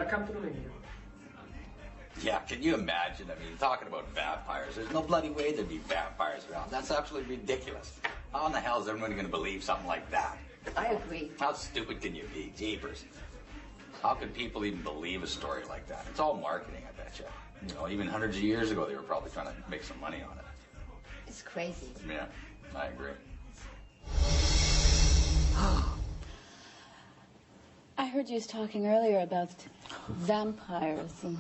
come to Romania. Yeah, can you imagine? I mean, talking about vampires. There's no bloody way there'd be vampires around. That's absolutely ridiculous. How in the hell is everyone going to believe something like that? I agree. How stupid can you be? Jeepers. How could people even believe a story like that? It's all marketing, I bet you. You know, even hundreds of years ago, they were probably trying to make some money on it. It's crazy. Yeah, I agree. I heard you was talking earlier about vampires and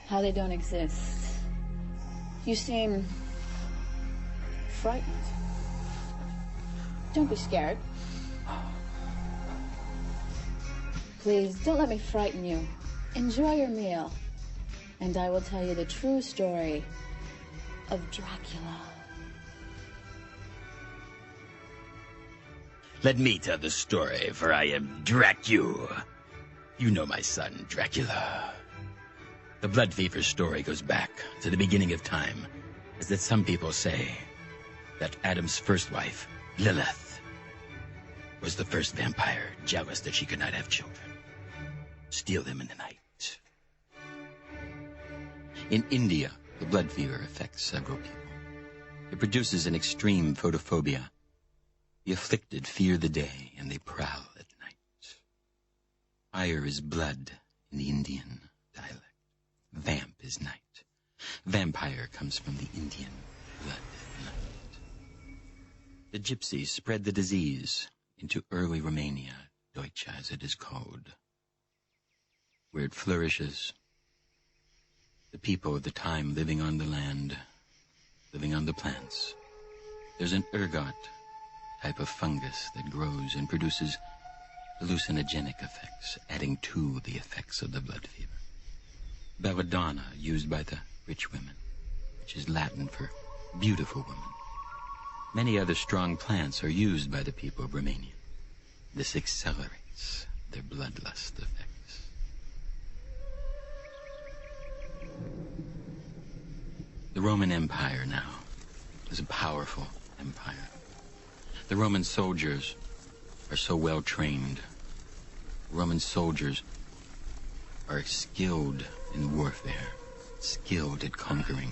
how they don't exist. You seem frightened. Don't be scared. Please, don't let me frighten you. Enjoy your meal, and I will tell you the true story of Dracula. Let me tell the story, for I am Dracu. You know my son, Dracula. The blood fever story goes back to the beginning of time, as that some people say that Adam's first wife, Lilith, was the first vampire, jealous that she could not have children. Steal them in the night. In India, the blood fever affects several people. It produces an extreme photophobia. The afflicted fear the day, and they prowl at night. Fire is blood in the Indian dialect. Vamp is night. Vampire comes from the Indian blood night. The gypsies spread the disease into early Romania, Deutsche as it is called, where it flourishes. The people of the time living on the land, living on the plants. There's an ergot type of fungus that grows and produces hallucinogenic effects, adding to the effects of the blood fever. Belladonna, used by the rich women, which is Latin for beautiful women. Many other strong plants are used by the people of Romania. This accelerates their bloodlust effects. The Roman Empire now is a powerful empire. The Roman soldiers are so well trained. Roman soldiers are skilled in warfare, skilled at conquering.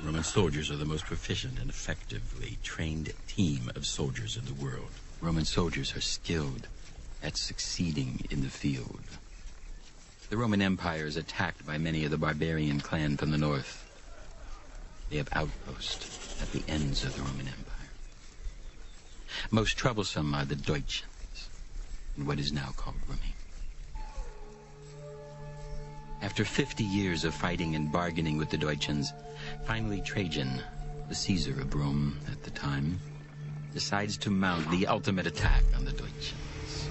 Roman soldiers are the most proficient and effectively trained team of soldiers in the world. Roman soldiers are skilled at succeeding in the field. The Roman Empire is attacked by many of the barbarian clan from the north. They have outposts at the ends of the Roman Empire. Most troublesome are the Deutschens, in what is now called Romania. After 50 years of fighting and bargaining with the Deutschens, finally Trajan, the Caesar of Rome at the time, decides to mount the ultimate attack on the Deutschens.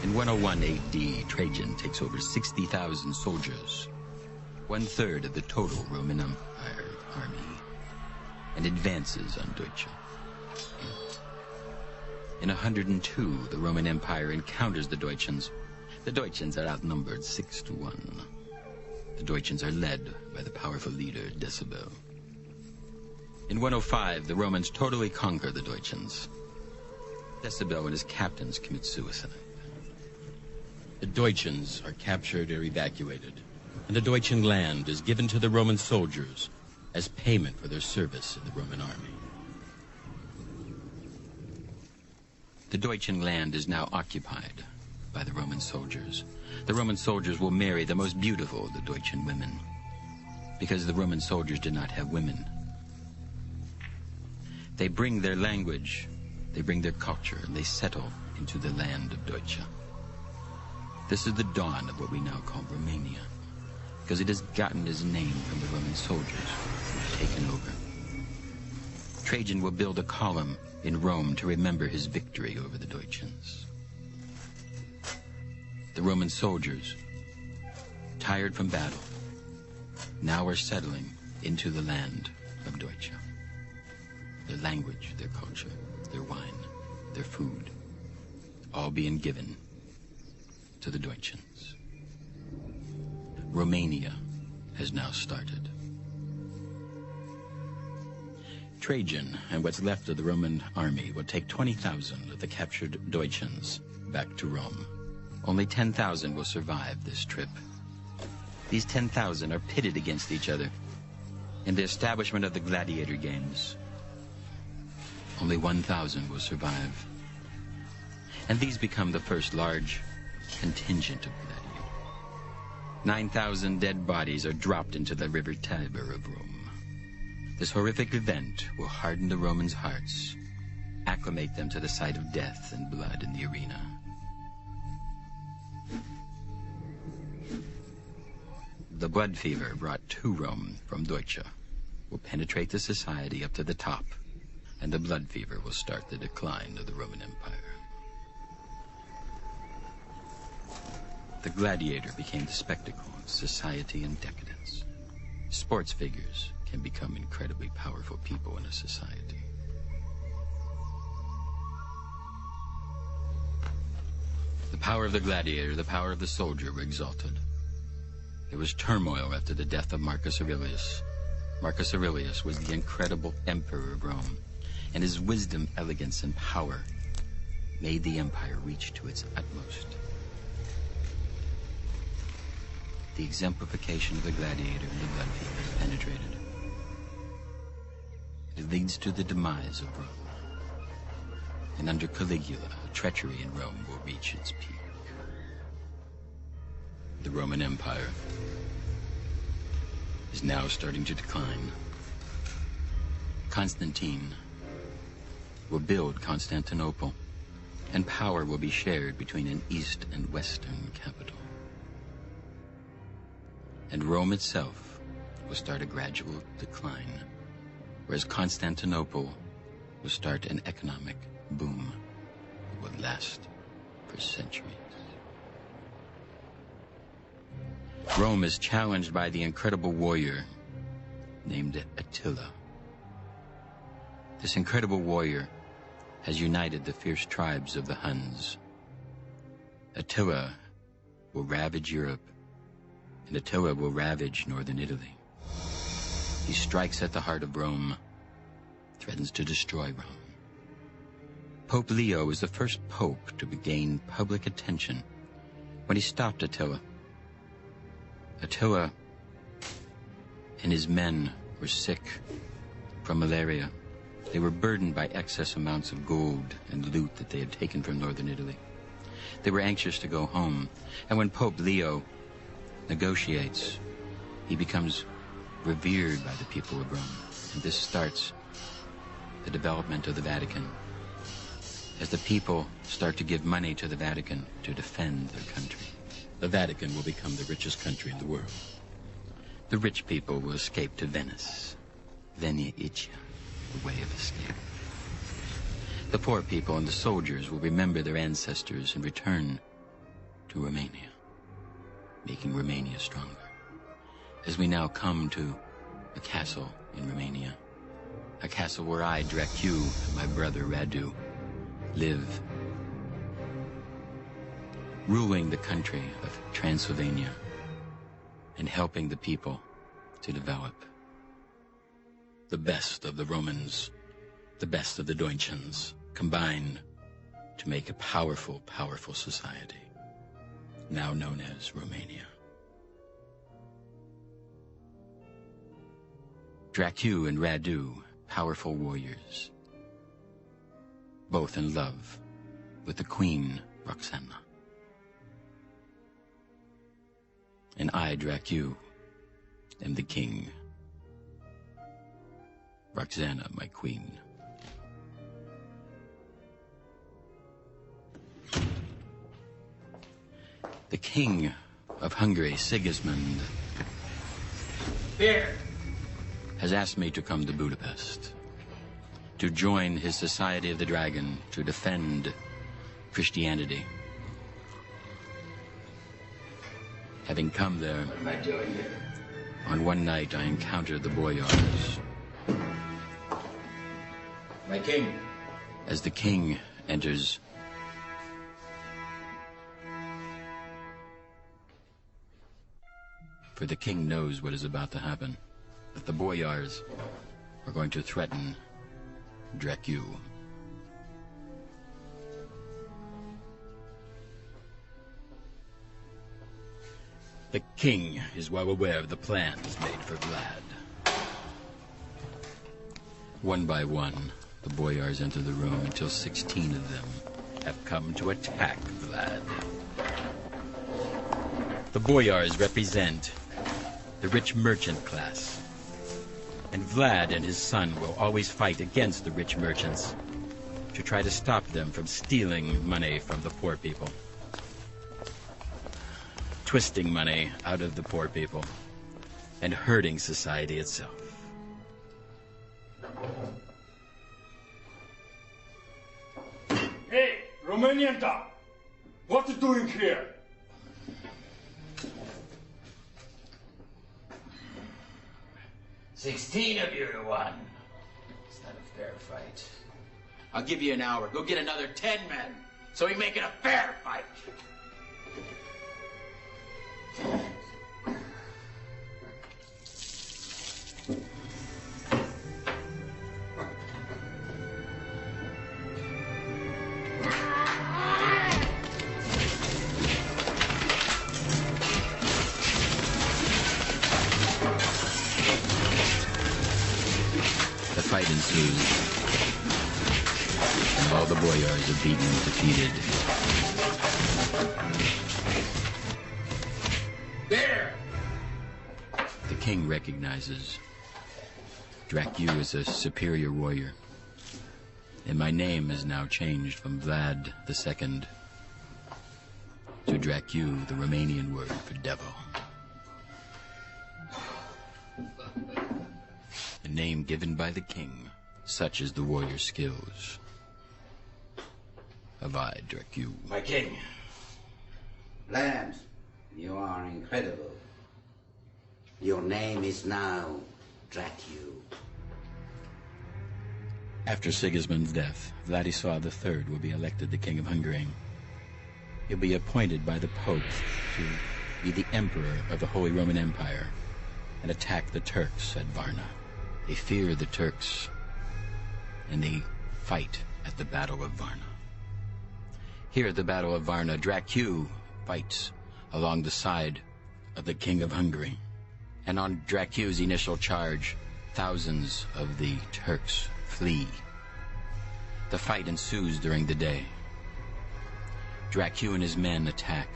In 101 AD, Trajan takes over 60,000 soldiers, 1/3 of the total Roman Empire army, and advances on Deutsche. In 102, the Roman Empire encounters the Deutschens. The Deutschens are outnumbered 6-1. The Deutschens are led by the powerful leader, Decibel. In 105, the Romans totally conquer the Deutschens. Decibel and his captains commit suicide. The Deutschens are captured or evacuated, and the Deutschen land is given to the Roman soldiers as payment for their service in the Roman army. The Deutschen land is now occupied by the Roman soldiers. The Roman soldiers will marry the most beautiful of the Deutschen women, because the Roman soldiers did not have women. They bring their language, they bring their culture, and they settle into the land of Deutsche. This is the dawn of what we now call Romania, because it has gotten its name from the Roman soldiers who have taken over. Trajan will build a column in Rome to remember his victory over the Deutschens. The Roman soldiers, tired from battle, now are settling into the land of Deutsche. Their language, their culture, their wine, their food, all being given to the Deutschens. Romania has now started. Trajan and what's left of the Roman army will take 20,000 of the captured Deutschens back to Rome. Only 10,000 will survive this trip. These 10,000 are pitted against each other in the establishment of the gladiator games. Only 1,000 will survive. And these become the first large contingent of gladiators. 9,000 dead bodies are dropped into the river Tiber of Rome. This horrific event will harden the Romans' hearts, acclimate them to the sight of death and blood in the arena. The blood fever brought to Rome from Deutsche will penetrate the society up to the top, and the blood fever will start the decline of the Roman Empire. The gladiator became the spectacle of society in decadence. Sports figures can become incredibly powerful people in a society. The power of the gladiator, the power of the soldier were exalted. There was turmoil after the death of Marcus Aurelius. Marcus Aurelius was the incredible emperor of Rome, and his wisdom, elegance, and power made the empire reach to its utmost. The exemplification of the gladiator and the blood fever penetrated. It leads to the demise of Rome. And under Caligula, treachery in Rome will reach its peak. The Roman Empire is now starting to decline. Constantine will build Constantinople, and power will be shared between an east and western capital. And Rome itself will start a gradual decline, whereas Constantinople will start an economic boom that will last for centuries. Rome is challenged by the incredible warrior named Attila. This incredible warrior has united the fierce tribes of the Huns. Attila will ravage Europe, and Attila will ravage northern Italy. He strikes at the heart of Rome, threatens to destroy Rome. Pope Leo was the first pope to gain public attention when he stopped Attila. Attila and his men were sick from malaria. They were burdened by excess amounts of gold and loot that they had taken from northern Italy. They were anxious to go home, and when Pope Leo negotiates, he becomes revered by the people of Rome. And this starts the development of the Vatican, as the people start to give money to the Vatican to defend their country. The Vatican will become the richest country in the world. The rich people will escape to Venice, Venia Iccia, the way of escape. The poor people and the soldiers will remember their ancestors and return to Romania, making Romania stronger. As we now come to a castle in Romania, a castle where I, Dracu, and my brother Radu live, ruling the country of Transylvania and helping the people to develop the best of the Romans, the best of the Deutschans, combined to make a powerful, powerful society, now known as Romania. Dracu and Radu, powerful warriors, both in love with the Queen Roxana. And I, Dracu, am the king. Roxana, my queen. The king of Hungary, Sigismund, Here. has asked me to come to Budapest to join his Society of the Dragon to defend Christianity. Having come there, What am I doing here? on one night I encountered the boyars. My king. As the king enters, for the king knows what is about to happen, that the boyars are going to threaten Dracu. The king is well aware of the plans made for Vlad. One by one, the boyars enter the room until 16 of them have come to attack Vlad. The boyars represent the rich merchant class, and Vlad and his son will always fight against the rich merchants to try to stop them from stealing money from the poor people, twisting money out of the poor people, and hurting society itself. Hey, Romanian dog! What you doing here? 16 of you to one. It's not a fair fight. I'll give you an hour. Go get another 10 men, so we make it a fair fight. The fight ensues, and all the boyars are beaten and defeated. There! The king recognizes Dracu as a superior warrior, and my name is now changed from Vlad II to Dracu, the Romanian word for devil. A name given by the king, such is the warrior's skills. Have I, Dracu? My king. Lance, you are incredible. Your name is now Dracu. After Sigismund's death, Vladislav III will be elected the King of Hungary. He'll be appointed by the Pope to be the Emperor of the Holy Roman Empire and attack the Turks at Varna. They fear the Turks, and they fight at the Battle of Varna. Here at the Battle of Varna, Dracu fights along the side of the King of Hungary. And on Dracu's initial charge, thousands of the Turks flee. The fight ensues during the day. Dracu and his men attack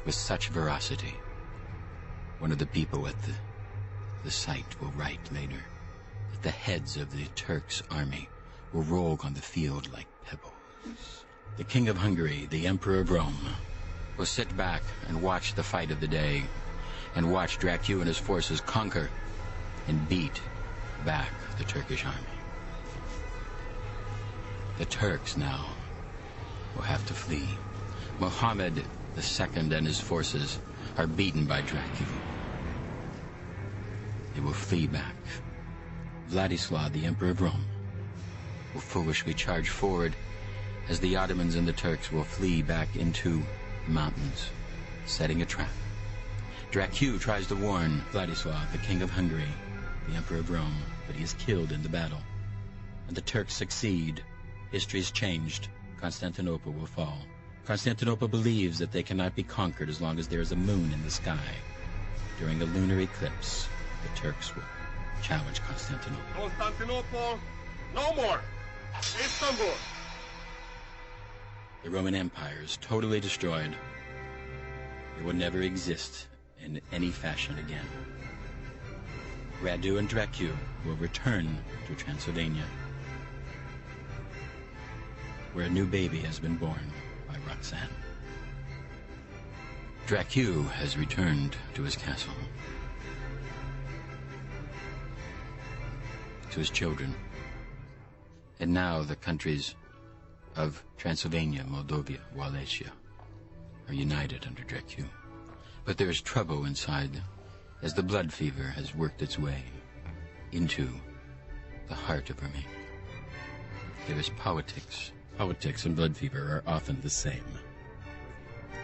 with such ferocity. One of the people at the site will write later that the heads of the Turks' army will roll on the field like pebbles. The King of Hungary, the Emperor of Rome, will sit back and watch the fight of the day, and watch Dracu and his forces conquer and beat back the Turkish army. The Turks now will have to flee. Mohammed II and his forces are beaten by Dracu. They will flee back. Vladislav, the Emperor of Rome, will foolishly charge forward as the Ottomans and the Turks will flee back into the mountains, setting a trap. Dracu tries to warn Vladislav, the King of Hungary, the Emperor of Rome, but he is killed in the battle. And the Turks succeed. History is changed. Constantinople will fall. Constantinople believes that they cannot be conquered as long as there is a moon in the sky. During the lunar eclipse, the Turks will challenge Constantinople. Constantinople, no more! Istanbul! The Roman Empire is totally destroyed. It will never exist in any fashion again. Radu and Dracu will return to Transylvania, where a new baby has been born by Roxanne. Dracu has returned to his castle, to his children, and now the countries of Transylvania, Moldavia, Wallachia are united under Dracu. But there is trouble inside as the blood fever has worked its way into the heart of Romania. There is politics. Politics and blood fever are often the same.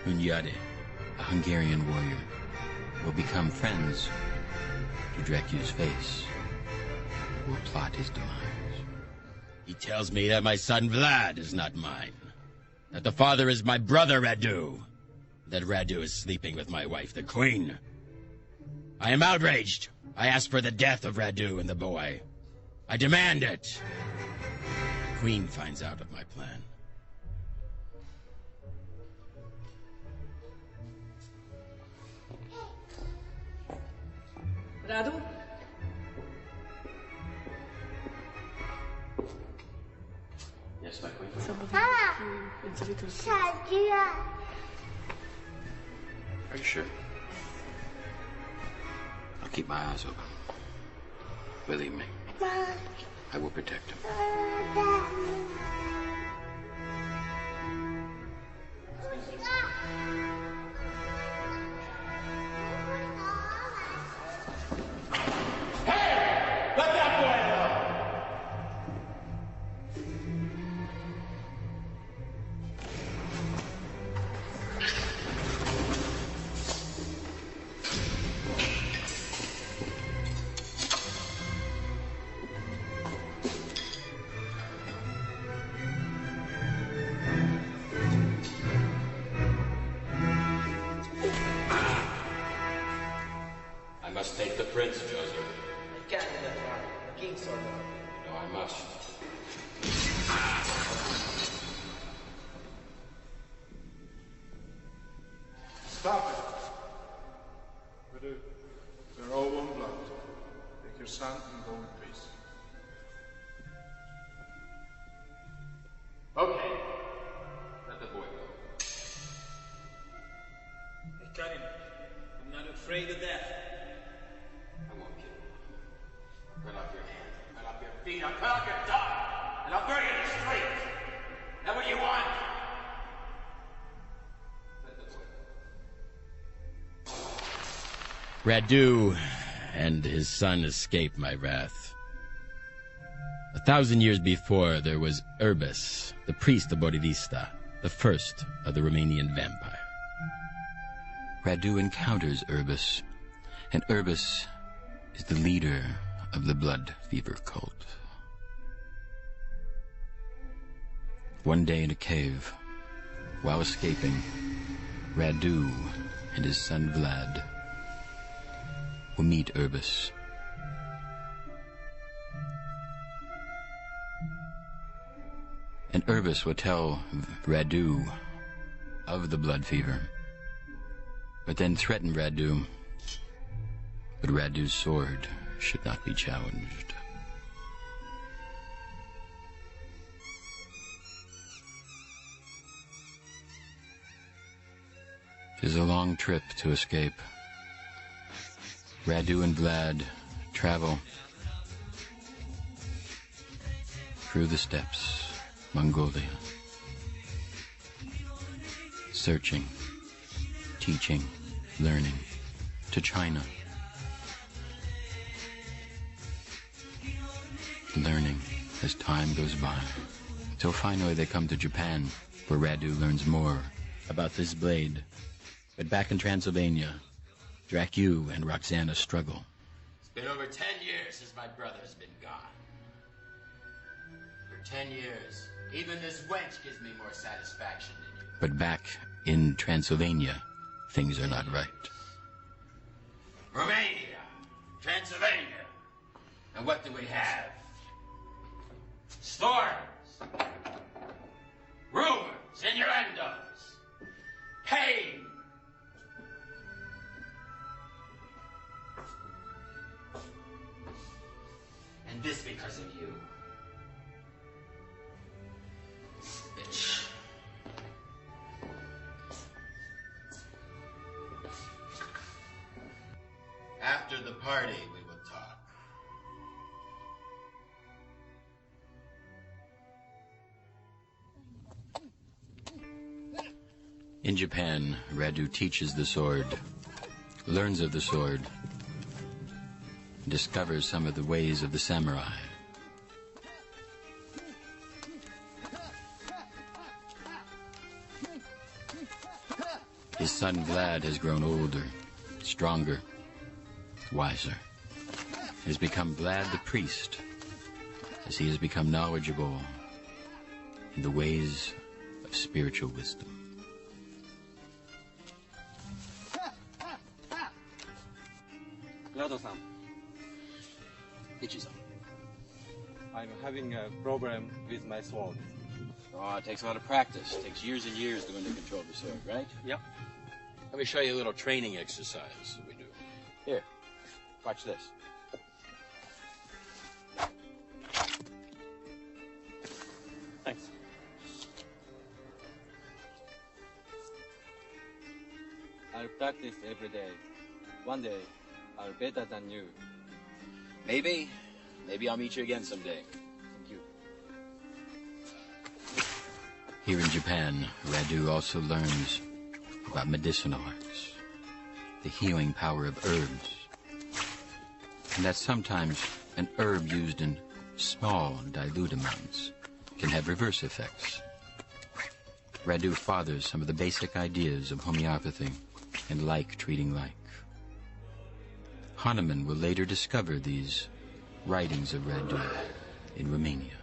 Hunyadi, a Hungarian warrior, will become friends to Dracu's face, will plot his demise. He tells me that my son Vlad is not mine, that the father is my brother Radu. that Radu is sleeping with my wife, the Queen. I am outraged. I ask for the death of Radu and the boy. I demand it. The Queen finds out of my plan. Radu? Yes, my Queen. Are you sure? I'll keep my eyes open. Believe me. I will protect him. I must take the prince, Joseph. I can't do that, Lord. The king's so Lord. No, I must. Stop it. They're all one blood. Take your son and go in peace. Okay. Let the boy go. I cut him. I'm not afraid of death. I won't kill you. Cut off your hands, cut off your feet, I'll cut off your tongue, and I'll bury you in the street. Is that what you want? Let the boy go. Radu and his son escaped my wrath. 1,000 years before, there was Urbis, the priest of Borodista, the first of the Romanian vampire. Radu encounters Urbis, and Urbis is the leader of the blood fever cult. One day in a cave, while escaping, Radu and his son Vlad will meet Urbis. And Urbis will tell Radu of the blood fever, but then threaten Radu. But Radu's sword should not be challenged. It is a long trip to escape. Radu and Vlad travel through the steppes, Mongolia, searching, teaching, learning, to China, learning as time goes by, till finally they come to Japan, where Radu learns more about this blade. But back in Transylvania, Dracu and Roxana struggle. It's been over 10 years since my brother's been gone. For 10 years, even this wench gives me more satisfaction than you. But back in Transylvania, things are not right. Romania, Transylvania, and what do we have? Storms, rumors, innuendos, pain. And this because of you. Bitch. After the party, we will talk. In Japan, Radu teaches the sword, learns of the sword, discovers some of the ways of the samurai. His son Vlad has grown older, stronger, wiser. He has become Vlad the priest, as he has become knowledgeable in the ways of spiritual wisdom. Nato-san, Ichi-san. I'm having a problem with my sword. Oh, it takes a lot of practice. It takes years and years to learn to control the sword, right? Yep. Let me show you a little training exercise that we do. Here, watch this. Thanks. I'll practice every day. One day, I'll be better than you. Maybe I'll meet you again someday. Thank you. Here in Japan, Radu also learns about medicinal arts, the healing power of herbs, and that sometimes an herb used in small, dilute amounts can have reverse effects. Radu fathers some of the basic ideas of homeopathy and like treating like. Hahnemann will later discover these writings of Radu in Romania,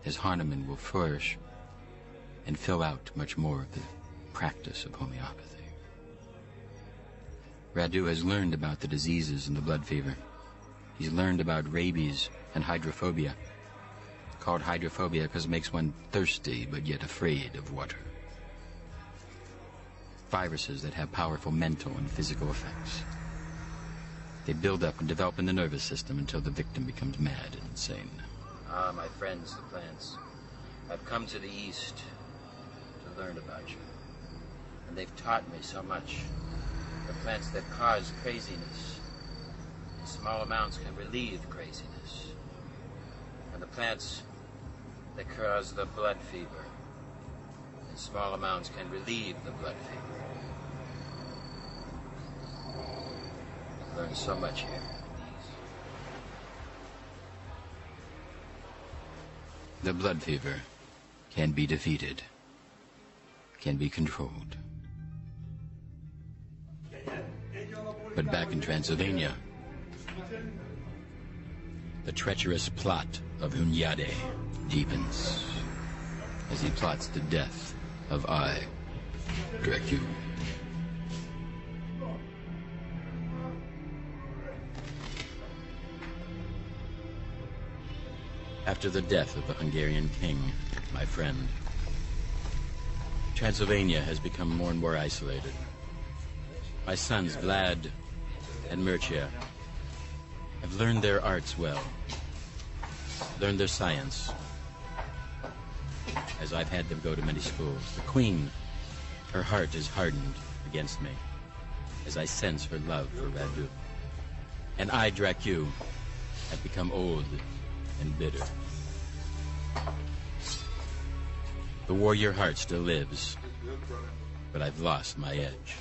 as Hahnemann will flourish and fill out much more of the practice of homeopathy. Radu has learned about the diseases and the blood fever. He's learned about rabies and hydrophobia, called hydrophobia because it makes one thirsty but yet afraid of water. Viruses that have powerful mental and physical effects. They build up and develop in the nervous system until the victim becomes mad and insane. Ah, my friends, the plants. I've come to the East to learn about you. And they've taught me so much. The plants that cause craziness, in small amounts can relieve craziness. And the plants that cause the blood fever, in small amounts can relieve the blood fever. I've learned so much here. The blood fever can be defeated, can be controlled. But back in Transylvania, the treacherous plot of Hunyade deepens as he plots the death of Dracu. After the death of the Hungarian king, my friend, Transylvania has become more and more isolated. My sons, Vlad and Mircea, have learned their arts well, learned their science, as I've had them go to many schools. The queen, her heart is hardened against me, as I sense her love for Radu. And I, Dracu, have become old and bitter. The warrior heart still lives, but I've lost my edge.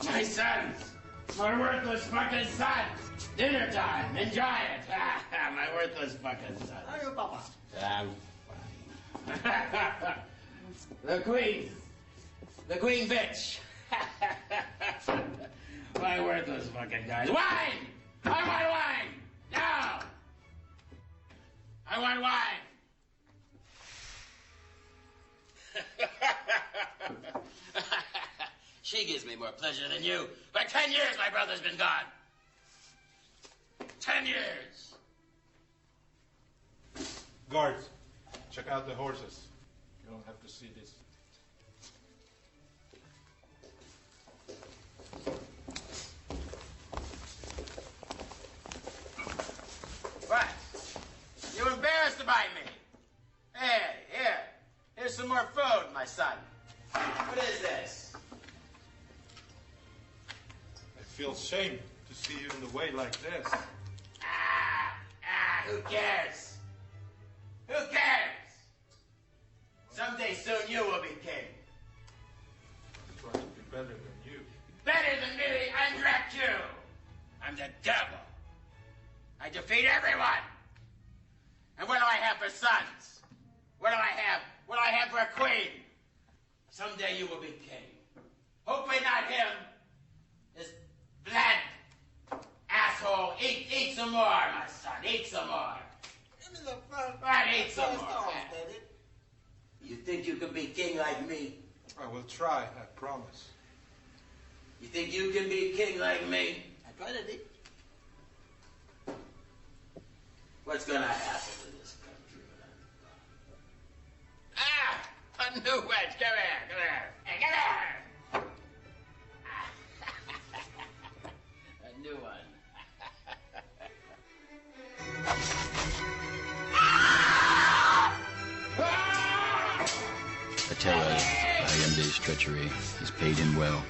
My sons! My worthless fucking sons! Dinner time! Enjoy it! My worthless fucking sons. How are you, Papa? I'm fine. The queen bitch! My worthless fucking guys. Wine! I want wine! Now! I want wine! She gives me more pleasure than you. For 10 years my brother's been gone. 10 years. Guards, check out the horses. You don't have to see this. What? You embarrassed by me? Hey, here. Here's some more food, my son. What is this? I feel shame to see you in the way like this. Who cares? Who cares? Someday soon you will be king. I try to be better than you. Better than me, I'm Dracu. I'm the devil. I defeat everyone. And what do I have for sons? What do I have? What do I have for a queen? Someday you will be king. Hopefully not him. This blood asshole. Eat some more, my son. Eat some more. Give me the first. Right, eat some first more. off, David. You think you can be king like me? I will try, I promise. You think you can be king like me? I try to be. What's gonna happen to this country? A new wedge. Come here, come here. Hey, come here. A new one. Attila, by Ende's treachery, has paid him well,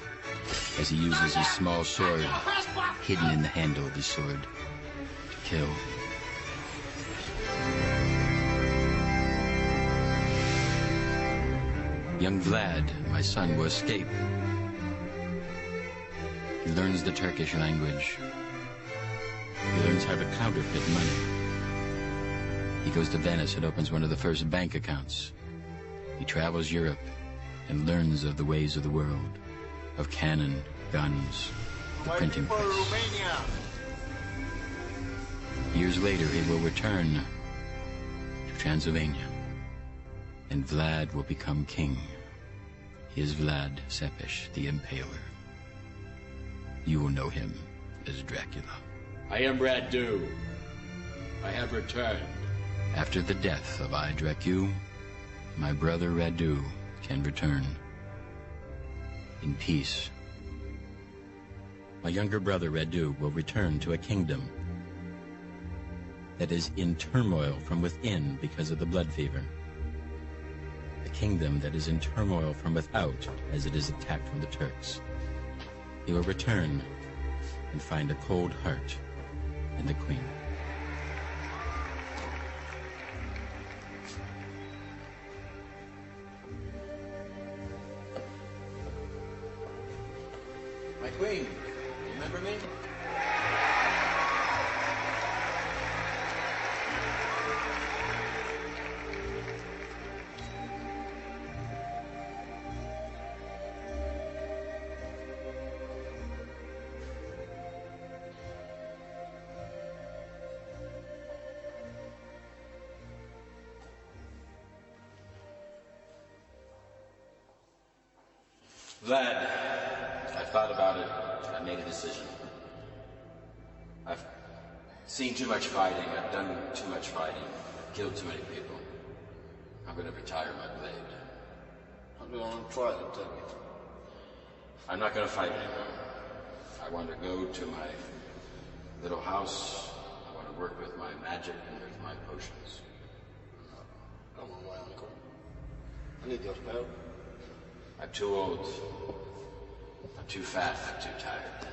as he uses his small sword, hidden in the handle of his sword, to kill. Young Vlad, my son, will escape. He learns the Turkish language. He learns how to counterfeit money. He goes to Venice and opens one of the first bank accounts. He travels Europe and learns of the ways of the world, of cannon, guns, the printing press. Years later, he will return to Transylvania, and Vlad will become king. He is Vlad Tepes, the Impaler. You will know him as Dracula. I am Dracu. I have returned. After the death of Dracu, my brother Radu can return in peace. My younger brother Radu will return to a kingdom that is in turmoil from within because of the blood fever. A kingdom that is in turmoil from without as it is attacked from the Turks. He will return and find a cold heart in the queen. My queen, you remember me? Vlad, I've thought about it. I made a decision. I've seen too much fighting. I've done too much fighting. I've killed too many people. I'm going to retire my blade. How do you want to try to tell me? I'm not going to fight anymore. I want to go to my little house. I want to work with my magic and with my potions. Come on, my uncle. I need your help. I'm too old. I'm too fat. I'm too tired.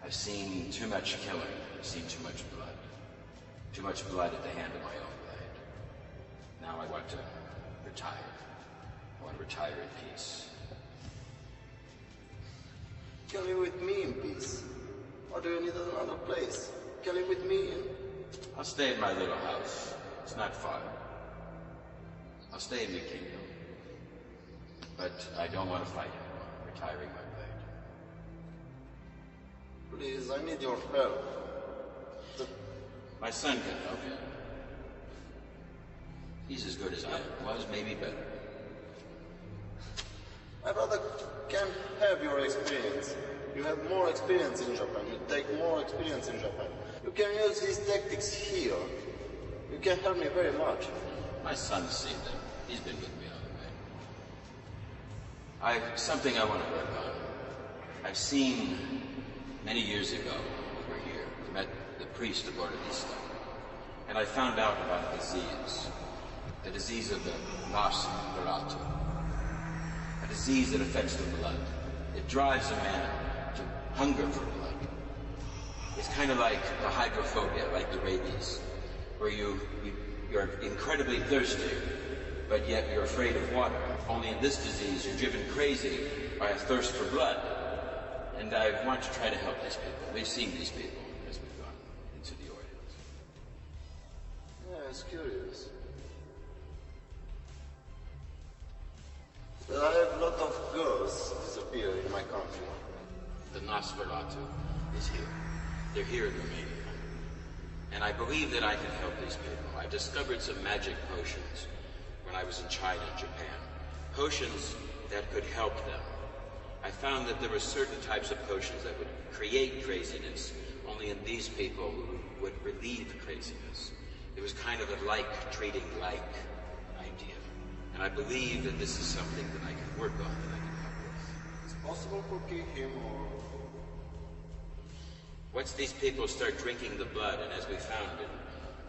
I've seen too much killing. I've seen too much blood. Too much blood at the hand of my own blade. Now I want to retire. I want to retire in peace. Can live with me in peace? Or do you need another place? Can live with me in... I'll stay in my little house. It's not far. I'll stay in the kingdom. But I don't want to fight anymore. I'm retiring my blade. Please, I need your help. My son can help you. He's as good as I was, maybe better. My brother can have your experience. You have more experience in Japan. You take more experience in Japan. You can use his tactics here. You can help me very much. My son's seen them. He's been with me on the way. I've something I want to work on. I've seen many years ago over here. We met the priest of Bordelista. And I found out about a disease. The disease of the Nosferatu. A disease that affects the blood. It drives a man to hunger for blood. It's kind of like the hydrophobia, like the rabies, where you're incredibly thirsty, but yet you're afraid of water. Only in this disease, you're driven crazy by a thirst for blood. And I want to try to help these people. We've seen these people as we've gone into the Orient. Yeah, it's curious. But I have a lot of girls disappear in my country. The Nosferatu is here. They're here in Romania. And I believe that I can help these people. I discovered some magic potions when I was in China and Japan. Potions that could help them. I found that there were certain types of potions that would create craziness, only in these people would relieve craziness. It was kind of a like treating like idea. And I believe that this is something that I can work on, that I can help with. It's possible to kill him or... Once these people start drinking the blood, and as we found it,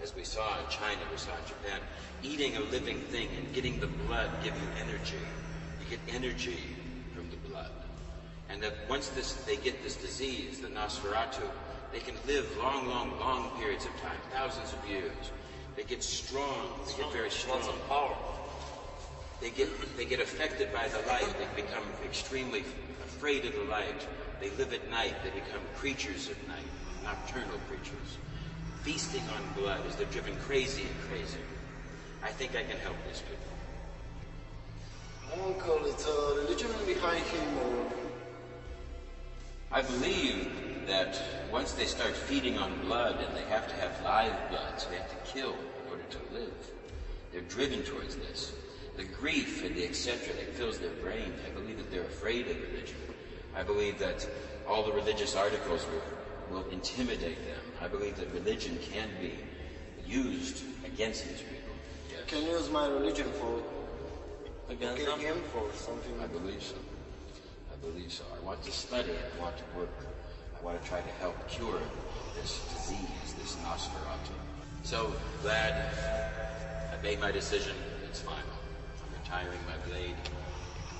as we saw in China, we saw in Japan, eating a living thing and getting the blood give you energy. You get energy from the blood. And that once they get this disease, the Nosferatu, they can live long, long, long periods of time, thousands of years. They get strong, they get very strong. Lots of power. They get affected by the light, they become extremely afraid of the light. They live at night, they become creatures of night, nocturnal creatures. Feasting on blood as they're driven crazy and crazy. I think I can help these people. Uncle, it's a religion behind him or... I believe that once they start feeding on blood, and they have to have live blood, so they have to kill in order to live, they're driven towards this. The grief and the etc. that fills their brain, I believe that they're afraid of religion. I believe that all the religious articles will intimidate them. I believe that religion can be used against these people. Yes. Can you use my religion for... Against kill him for something? I believe so. I believe so. I want to study it. I want to work. I want to try to help cure this disease, this Nosferatu. So glad I made my decision. It's final. I'm retiring my blade,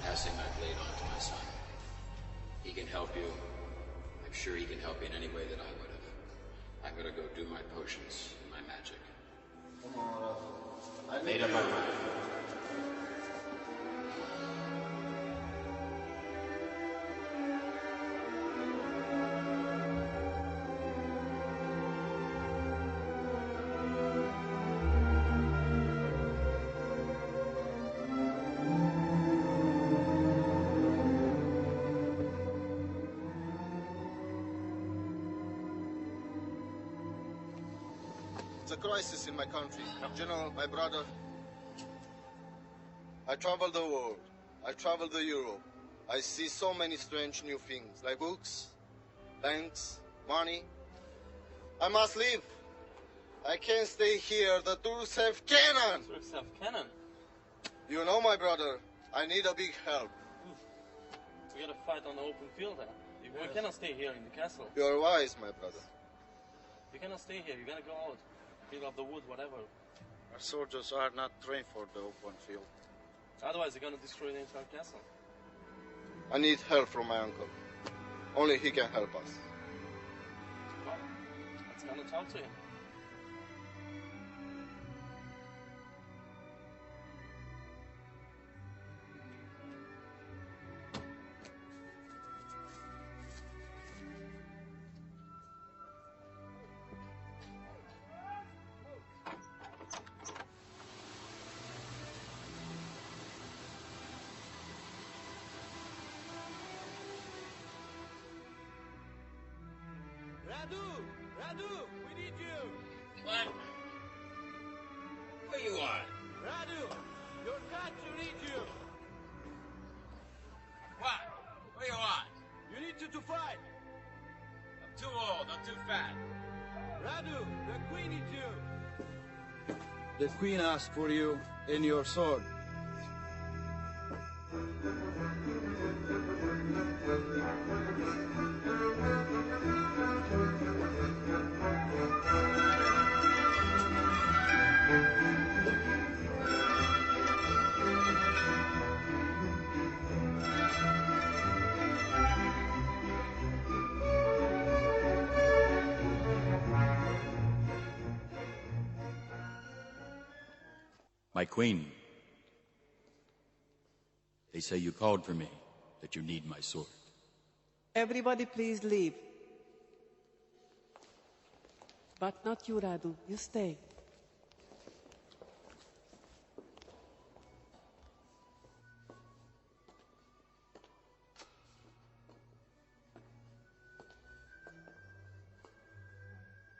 passing my blade on to my son. He can help you. I'm sure he can help you in any way that I would have. I'm going to go do my potions, my magic. Come on, Rafa. I Made up my mind. It's a crisis in my country. General, my brother, I travel the world. I travel to Europe. I see so many strange new things, like books, banks, money. I must leave. I can't stay here. The Turks have cannon. Turks have cannon? You know, my brother, I need a big help. We gotta fight on the open field then. We cannot stay here in the castle. You're wise, my brother. You cannot stay here. You gotta go out. Field of the wood, whatever. Our soldiers are not trained for the open field. Otherwise, they're gonna destroy the entire castle. I need help from my uncle. Only he can help us. Well, let's gonna talk to him. Radu, we need you. What? What do you want? Radu, your statue needs you. What? What do you want? You need to fight. I'm too old. I'm too fat. Radu, the queen needs you. The queen asked for you and your sword. My queen, they say you called for me, that you need my sword. Everybody please leave. But not you, Radu. You stay.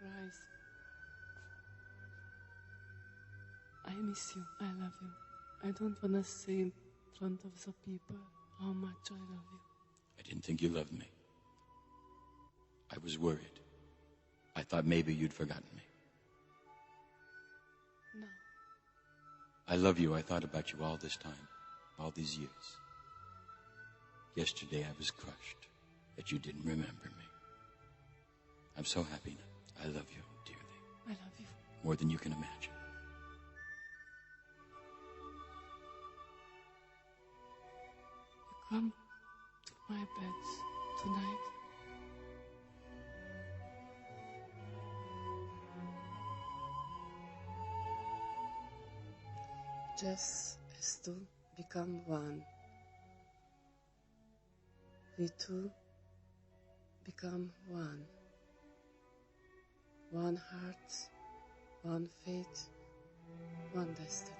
Rise. I miss you. I love you. I don't want to say in front of the people how much I love you. I didn't think you loved me. I was worried. I thought maybe you'd forgotten me. No. I love you. I thought about you all this time, all these years. Yesterday I was crushed that you didn't remember me. I'm so happy now. I love you dearly. I love you. More than you can imagine. You come to my bed tonight. Just as two become one. We two become one. One heart, one faith, one destiny.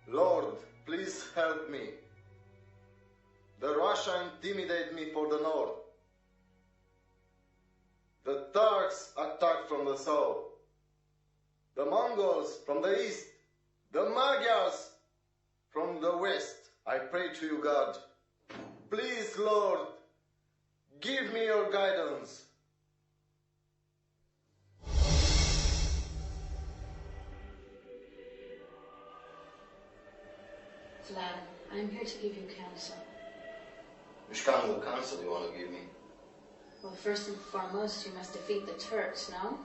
Lord, please help me. The Russians intimidate me for the north. The Turks attack from the south. The Mongols from the east. The Magyars from the west. I pray to you, God. Please, Lord, give me your guidance. Vlad, I'm here to give you counsel. Which kind of counsel you want to give me? Well, first and foremost, you must defeat the Turks, no?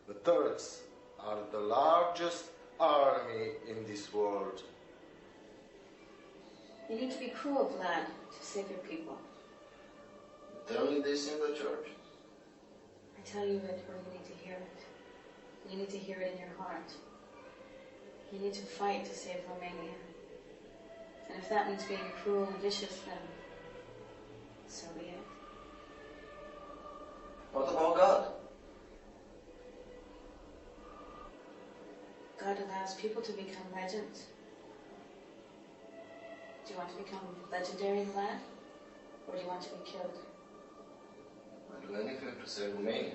The Turks are the largest army in this world. You need to be cruel, Vlad, to save your people. Tell me this in the church. I tell you it, or you need to hear it. You need to hear it in your heart. You need to fight to save Romania. And if that means being cruel and vicious, then so be it. What about God? God allows people to become legends. Do you want to become legendary, Vlad? Or do you want to be killed? I'll do anything to save Romania.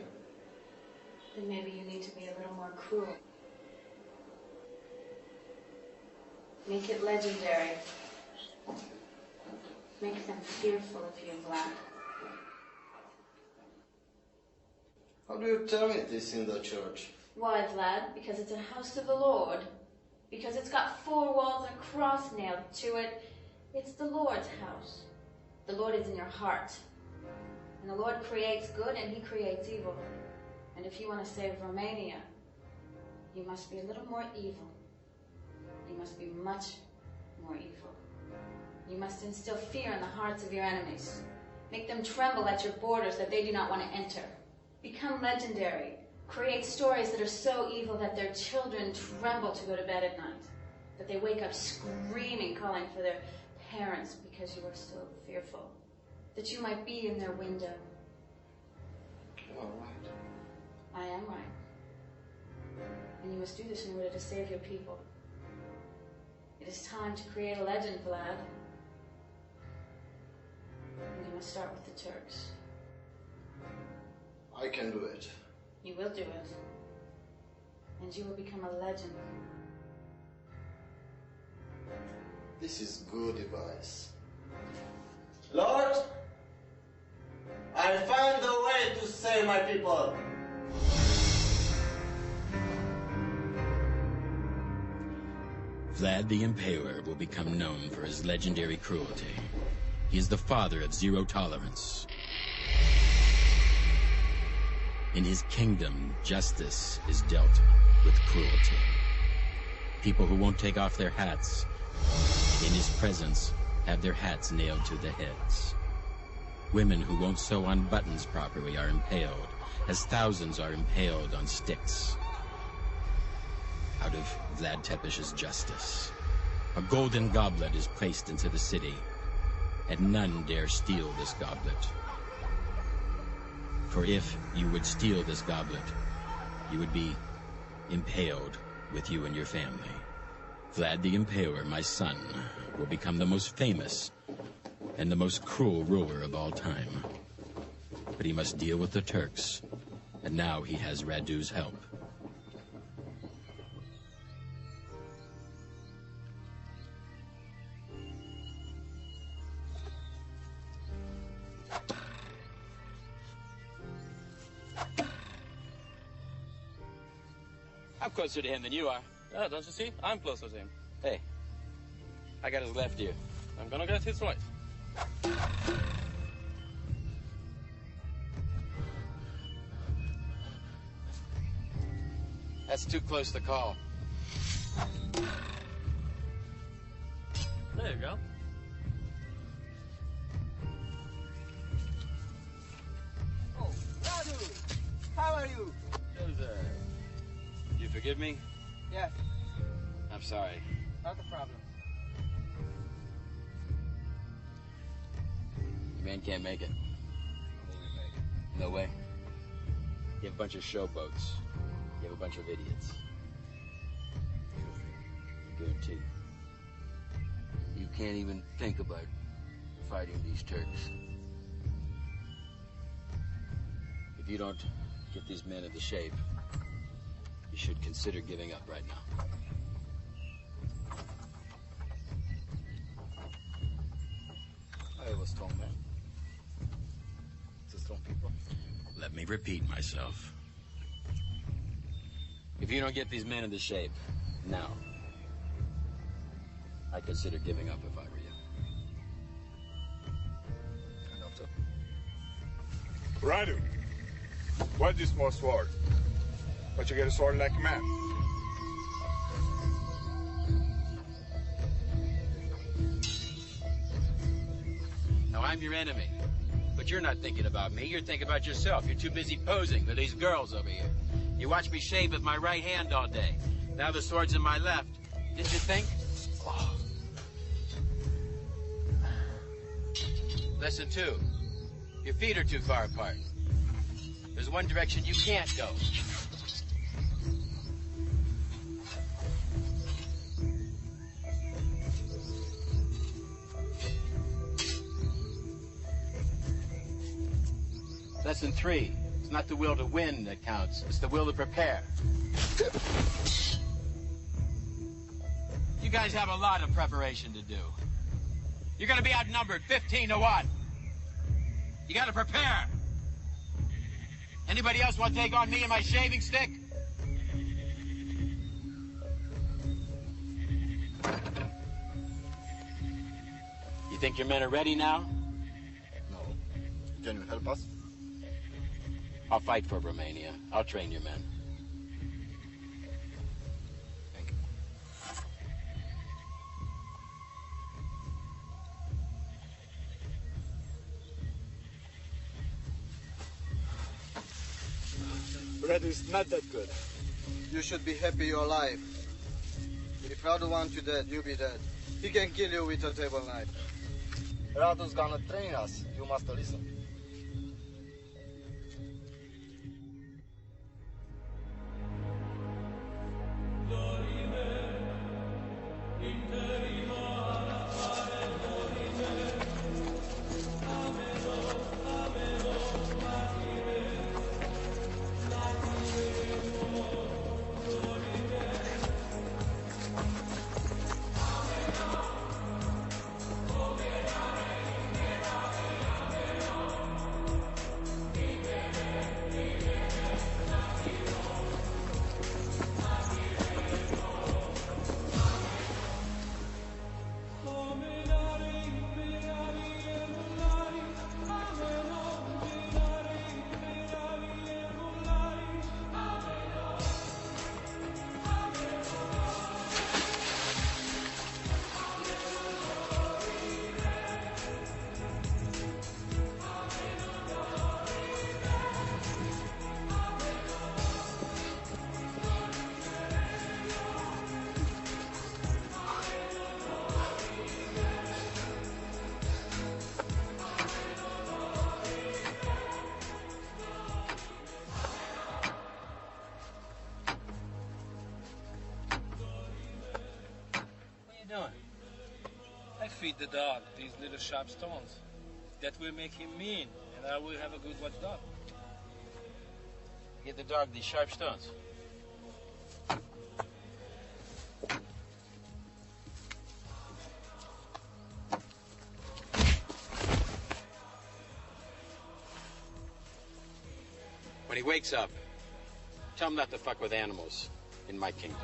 Then maybe you need to be a little more cruel. Make it legendary. Make them fearful of you, Vlad. How do you tell me this in the church? Why, Vlad? Because it's a house of the Lord. Because it's got 4 walls and a cross nailed to it. It's the Lord's house. The Lord is in your heart. And the Lord creates good and he creates evil. And if you want to save Romania, you must be a little more evil. You must be much more evil. You must instill fear in the hearts of your enemies. Make them tremble at your borders that they do not want to enter. Become legendary. Create stories that are so evil that their children tremble to go to bed at night. That they wake up screaming, calling for their parents because you are so fearful. That you might be in their window. You are right. I am right. And you must do this in order to save your people. It is time to create a legend, Vlad. And you must start with the Turks. I can do it. You will do it. And you will become a legend. This is good advice. Lord, I'll find a way to save my people. Vlad the Impaler will become known for his legendary cruelty. He is the father of zero tolerance. In his kingdom, justice is dealt with cruelty. People who won't take off their hats, in his presence, have their hats nailed to their heads. Women who won't sew on buttons properly are impaled, as thousands are impaled on sticks. Out of Vlad Tepesh's justice, a golden goblet is placed into the city, and none dare steal this goblet. For if you would steal this goblet, you would be impaled with you and your family. Vlad the Impaler, my son, will become the most famous and the most cruel ruler of all time. But he must deal with the Turks, and now he has Radu's help. I'm closer to him than you are. Yeah, don't you see? I'm closer to him. Hey, I got his left ear. I'm gonna get his right. That's too close to call. There you go. Oh, Radu! How are you? You forgive me? Yes, I'm sorry. not a problem. The man can't make it. No way. You have a bunch of showboats. You have a bunch of idiots. Guaranteed. You can't even think about fighting these Turks. If you don't get these men into shape, you should consider giving up right now. I was strong man. It's a strong people. Let me repeat myself. If you don't get these men into shape now, I'd consider giving up if I were you. I know so. Radu, what's this small sword? But you get a sword like a man. Now, I'm your enemy. But you're not thinking about me. You're thinking about yourself. You're too busy posing for these girls over here. You watch me shave with my right hand all day. Now the sword's in my left. Didn't you think? Oh. Lesson 2. Your feet are too far apart. There's one direction you can't go. Lesson 3. It's not the will to win that counts. It's the will to prepare. You guys have a lot of preparation to do. You're gonna be outnumbered 15-1. You gotta prepare. Anybody else want to take on me and my shaving stick? You think your men are ready now? No. Can you help us? I'll fight for Romania. I'll train your men. Thank you. Radu is not that good. You should be happy you're alive. If Radu wants you dead, you'll be dead. He can kill you with a table knife. Radu's gonna train us. You must listen. you doing? I feed the dog these little sharp stones. That will make him mean, and I will have a good watchdog. Give the dog these sharp stones. When he wakes up, tell him not to fuck with animals in my kingdom.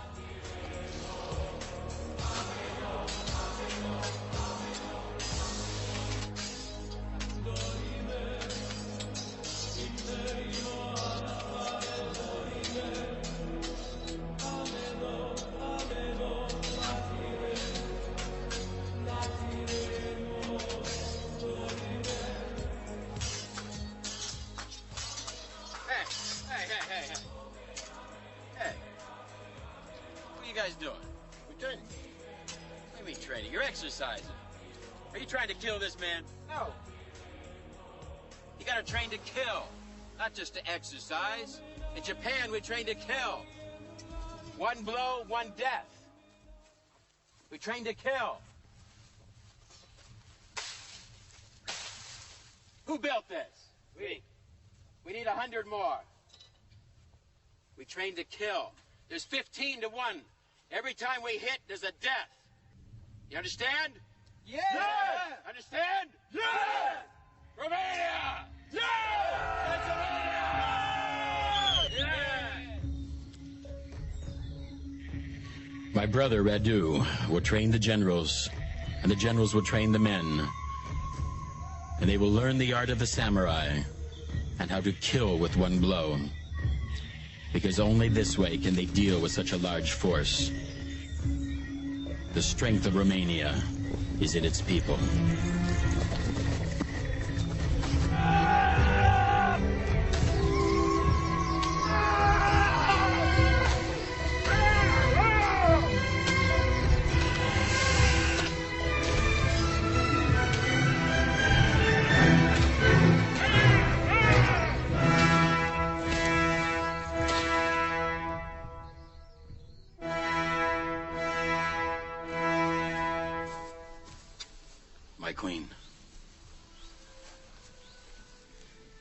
Hey, what are you guys doing? We're training. What do you mean training? You're exercising. Are you trying to kill this man? No. You gotta train to kill, not just to exercise. In Japan, we train to kill. One blow, one death. We train to kill. Who built this? We. We need 100 more. We train to kill. There's 15 to 1. Every time we hit, there's a death. You understand? Yeah! Understand? Yeah! Romania! My brother Radu will train the generals, and the generals will train the men. And they will learn the art of the samurai and how to kill with one blow. Because only this way can they deal with such a large force. The strength of Romania is in its people. My queen,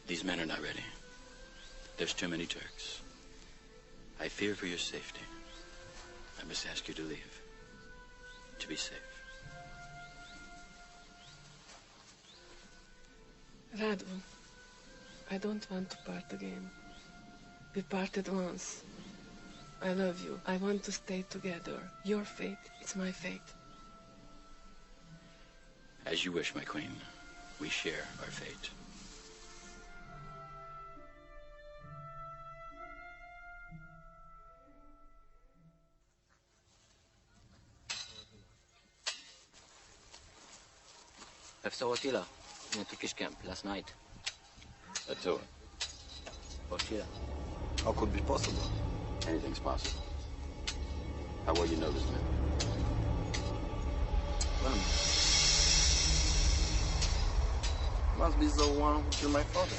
these men are not ready. There's too many Turks. I fear for your safety. I must ask you to leave. To be safe. Radu, I don't want to part again. We parted once. I love you. I want to stay together. Your fate is my fate. As you wish, my queen. We share our fate. I saw Attila in a Turkish camp last night. Attila. Attila. How could it be possible? Anything's possible. How well you know this man? Well, must be the one who killed my father.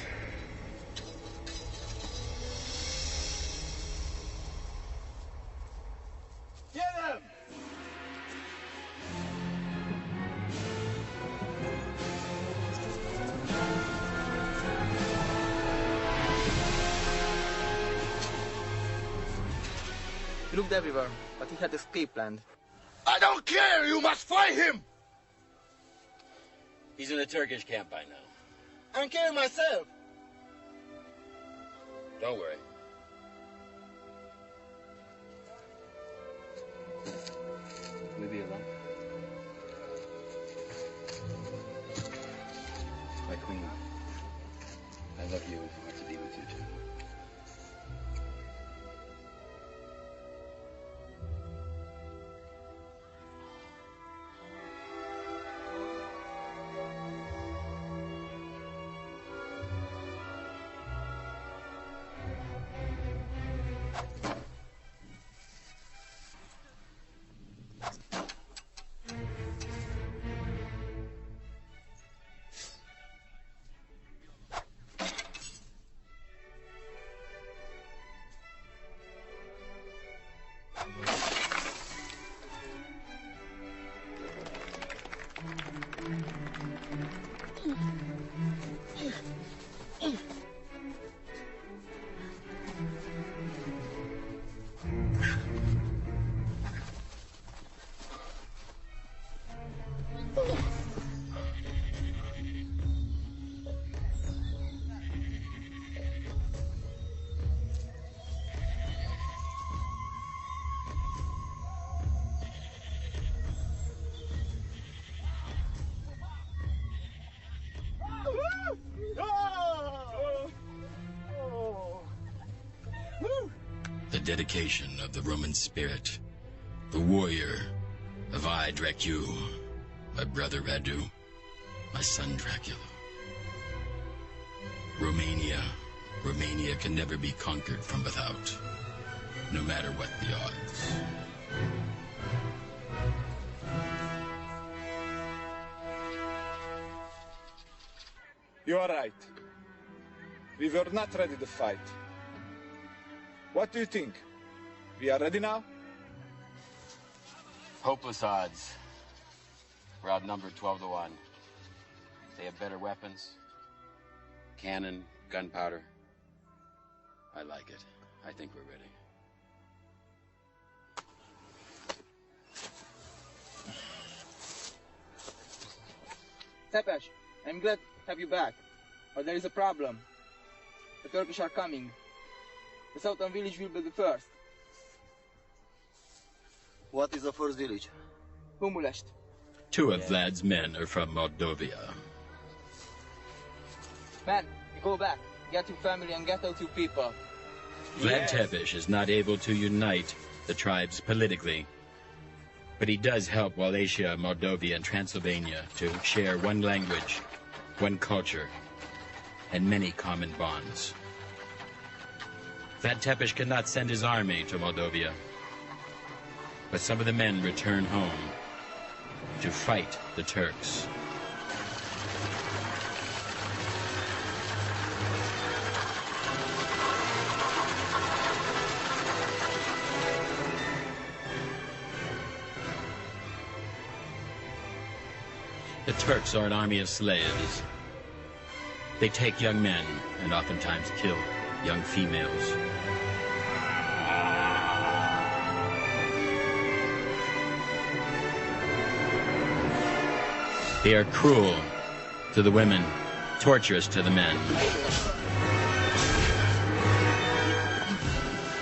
Get him! He looked everywhere, but he had escape planned. I don't care! You must fight him! He's in a Turkish camp by now. I'm killing myself! Don't worry. Will be alone. My queen, I love you and I want to be with you too. dedication of the Roman spirit, the warrior of I, Dracu, my brother Radu, my son Dracula. Romania can never be conquered from without, no matter what the odds. You are right. We were not ready to fight. What do you think? We are ready now? Hopeless odds. We're outnumbered 12-1. They have better weapons. Cannon, gunpowder. I like it. I think we're ready. Tepesh, I'm glad to have you back. But there is a problem. The Turkish are coming. The southern village will be the first. What is the first village? Humulest. 2 of Vlad's men are from Moldovia. Man, you go back. Get your family and get out your people. Vlad Tepes is not able to unite the tribes politically, but he does help Wallachia, Moldovia, and Transylvania to share one language, one culture, and many common bonds. Vlad Tepes cannot send his army to Moldovia, but some of the men return home to fight the Turks. The Turks are an army of slaves. They take young men and oftentimes kill young females. They are cruel to the women, torturous to the men.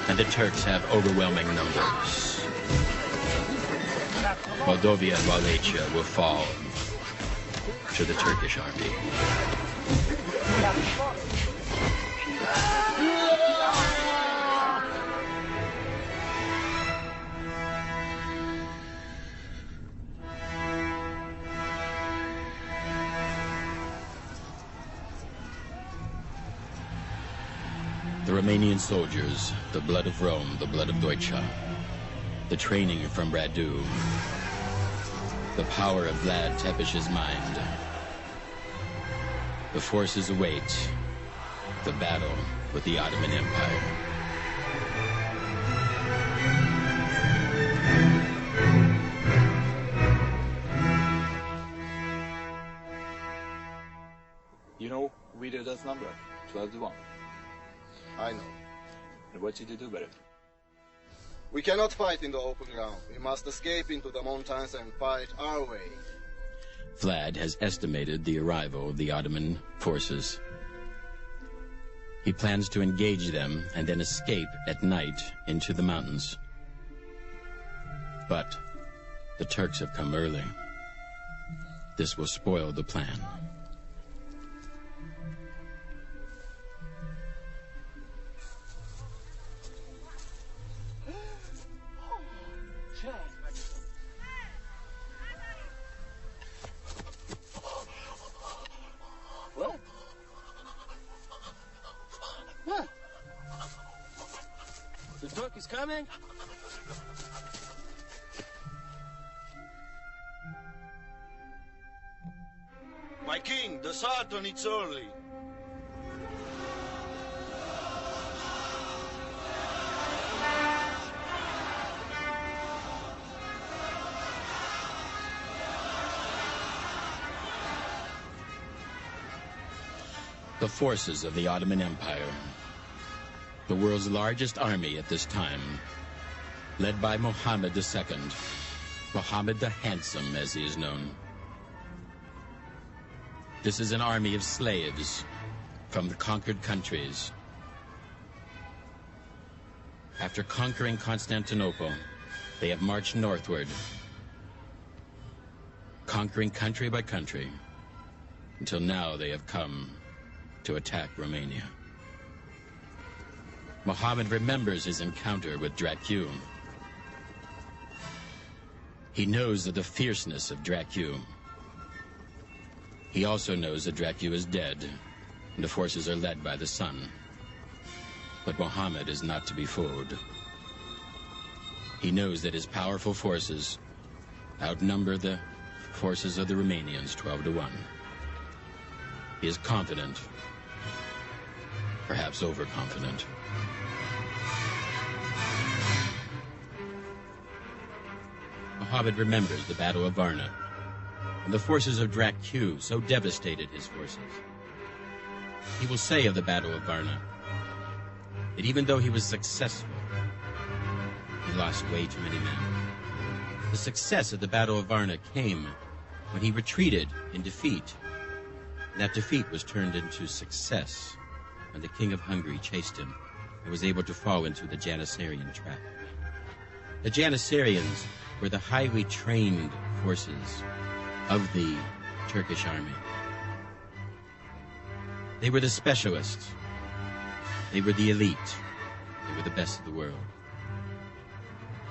And the Turks have overwhelming numbers. Moldovia and Wallachia will fall to the Turkish army. The Romanian soldiers, the blood of Rome, the blood of Deutsche, the training from Radu, the power of Vlad Tepes's mind. The forces await the battle with the Ottoman Empire. You know, we did that number, 12-1. I know. And what did you do better? We cannot fight in the open ground. We must escape into the mountains and fight our way. Vlad has estimated the arrival of the Ottoman forces. He plans to engage them and then escape at night into the mountains. But the Turks have come early. This will spoil the plan. What? What? The Turk is coming? My king, the Sultan, it's early. The forces of the Ottoman Empire, the world's largest army at this time, led by Muhammad II, Muhammad the Handsome as he is known. This is an army of slaves from the conquered countries. After conquering Constantinople, they have marched northward, conquering country by country, until now they have come to attack Romania. Mohammed remembers his encounter with Dracu. He knows of the fierceness of Dracu. He also knows that Dracu is dead, and the forces are led by the sun. But Mohammed is not to be fooled. He knows that his powerful forces outnumber the forces of the Romanians 12-1. He is confident, perhaps overconfident. Mohammed remembers the Battle of Varna, and the forces of Dracu so devastated his forces. He will say of the Battle of Varna that even though he was successful, he lost way too many men. The success of the Battle of Varna came when he retreated in defeat. And that defeat was turned into success when the King of Hungary chased him and was able to fall into the Janissarian trap. The Janissarians were the highly trained forces of the Turkish army. They were the specialists. They were the elite. They were the best of the world.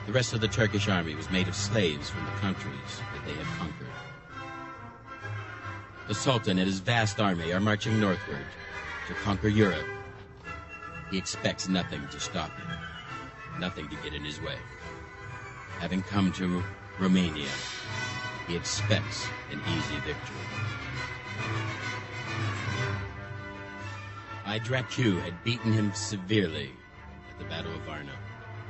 The rest of the Turkish army was made of slaves from the countries that they had conquered. The Sultan and his vast army are marching northward to conquer Europe. He expects nothing to stop him, nothing to get in his way. Having come to Romania, he expects an easy victory. Dracu had beaten him severely at the Battle of Varna.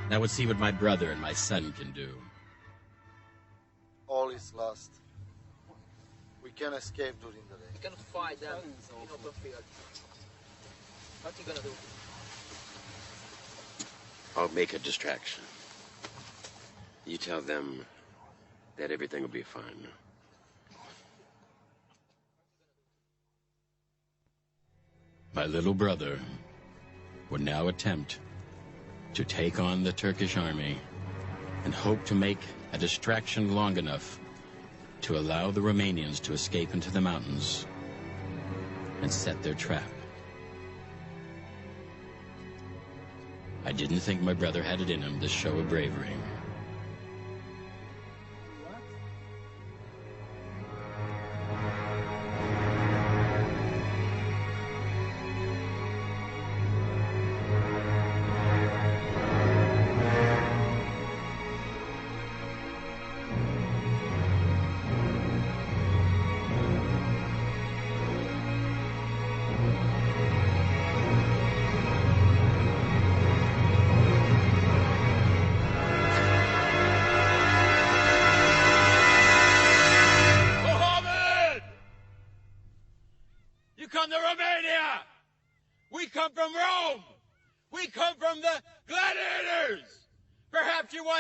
Now let's see what my brother and my son can do. All is lost. We can escape during the day. You can fight them in open field. What are you gonna do? I'll make a distraction. You tell them that everything will be fine. My little brother would now attempt to take on the Turkish army and hope to make a distraction long enough to allow the Romanians to escape into the mountains and set their trap. I didn't think my brother had it in him, this show of bravery.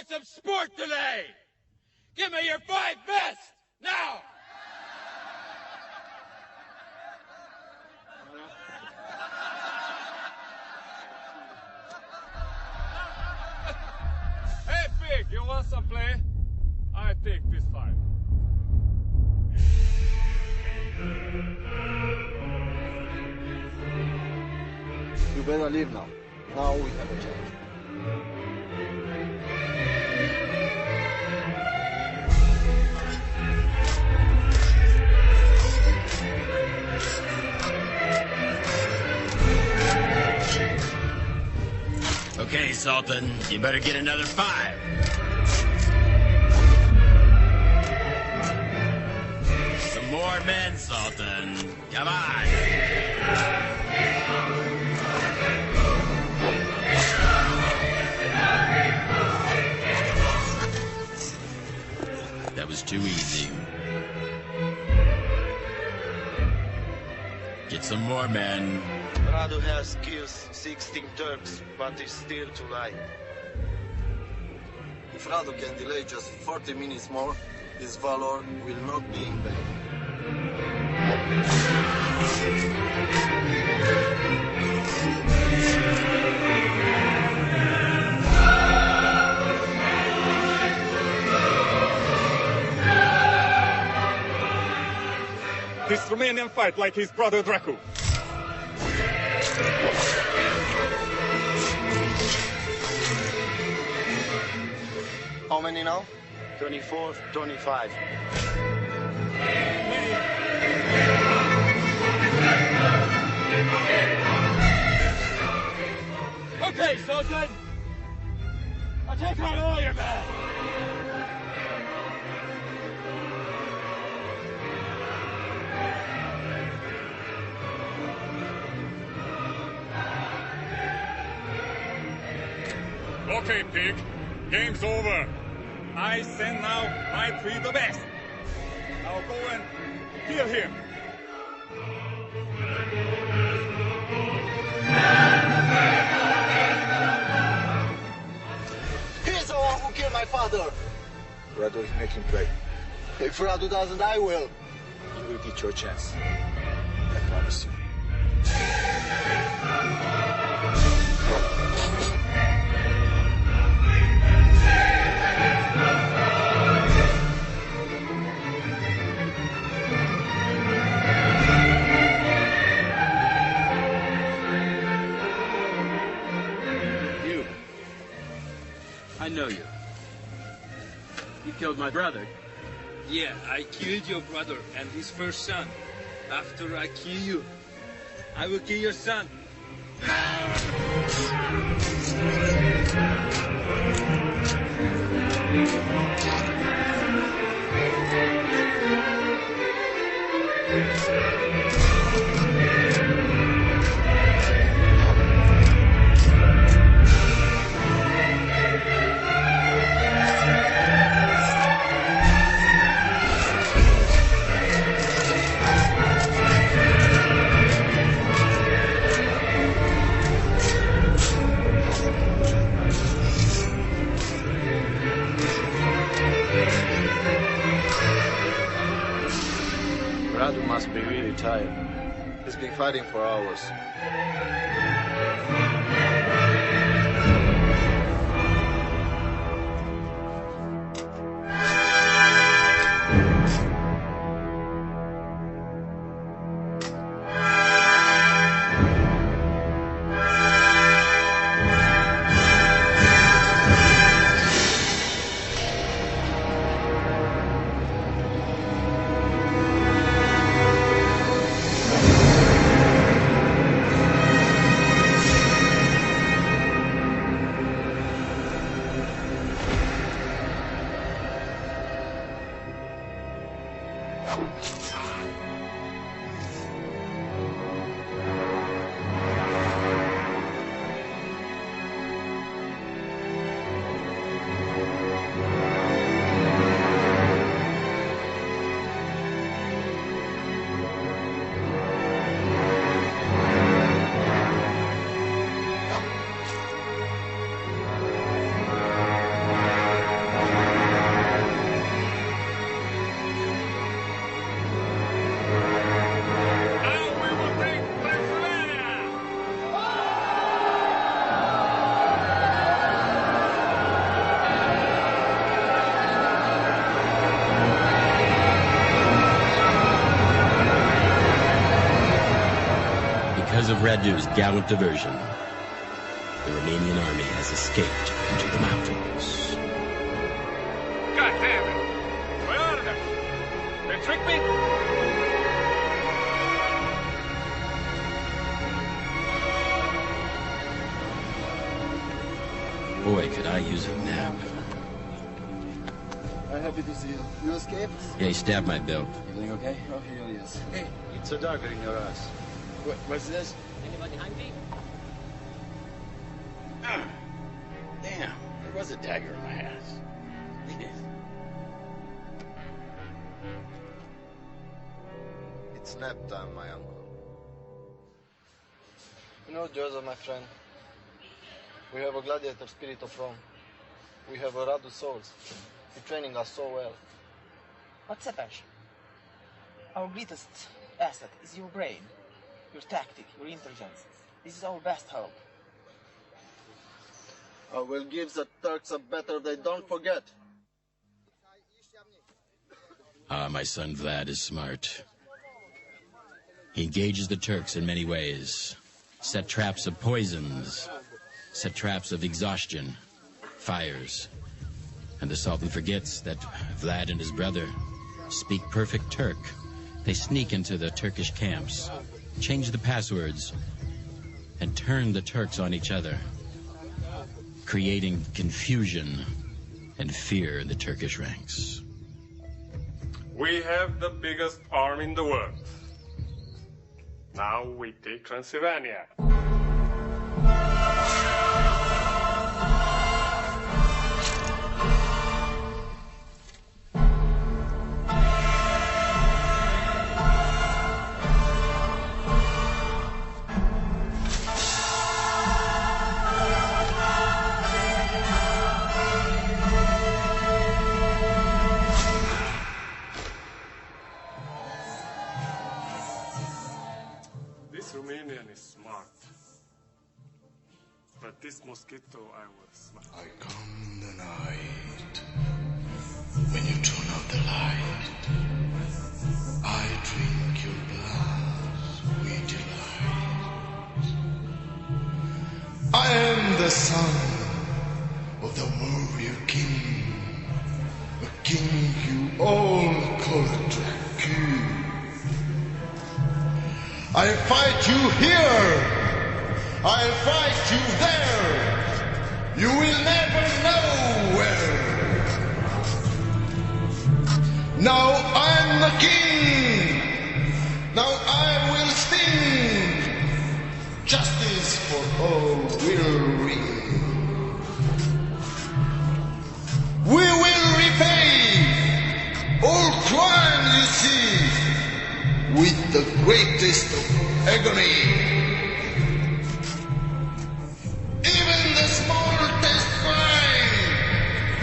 Some sport today. Give me your 5 best now. Hey, Pig, you want some play? I take this fight. You better leave now. Now we have a chance. Okay, Sultan, you better get another 5. Some more men, Sultan. Come on. That was too easy. Get some more men. Radu has killed 16 Turks, but it's still too late. If Radu can delay just 40 minutes more, his valor will not be in vain. This Romanian fight like his brother Dracu. How many now? 24, 25. Okay, Sultan. I'll take out all your men. Okay, pig. Game's over. I send now my three the best. Now go and kill him. He's the one who killed my father. Radu is making play. If Radu doesn't, I will. You will get your chance. I promise you. I know you. You killed my brother. Yeah, I killed your brother and his first son. After I kill you, I will kill your son. Radu must be really tired. He's been fighting for hours. Because of Radu's gallant diversion, the Romanian army has escaped into the mountains. God damn it! Where are they? They tricked me? Boy, could I use a nap. I'm happy to see you. You escaped? Yeah, he stabbed my belt. Everything okay? Oh, here he is. Hey, it's a dagger in your ass. What's this? Anybody hungry? Damn, there was a dagger in my ass. It's nap time, my uncle. You know, Joseph, my friend, we have a gladiator spirit of Rome. We have a Radu souls. You're training us so well. What's that, Ash? Our greatest asset is your brain, your tactic, your intelligence. This is our best hope. I will give the Turks a better they don't forget. Ah, my son Vlad is smart. He engages the Turks in many ways. Set traps of poisons, set traps of exhaustion, fires. And the Sultan forgets that Vlad and his brother speak perfect Turk. They sneak into the Turkish camps, change the passwords, and turn the Turks on each other, creating confusion and fear in the Turkish ranks. We have the biggest army in the world. Now we take Transylvania. This Romanian is smart. But this mosquito, I was smart. I come in the night, when you turn out the light. I drink your blood with delight. I am the son of the warrior king, a king you all call Dracu. I'll fight you here, I'll fight you there, you will never know where. Now I'm the king, now I will sting, justice for all will ring. We will repay all crime you see, with the greatest of agony. Even the smallest crime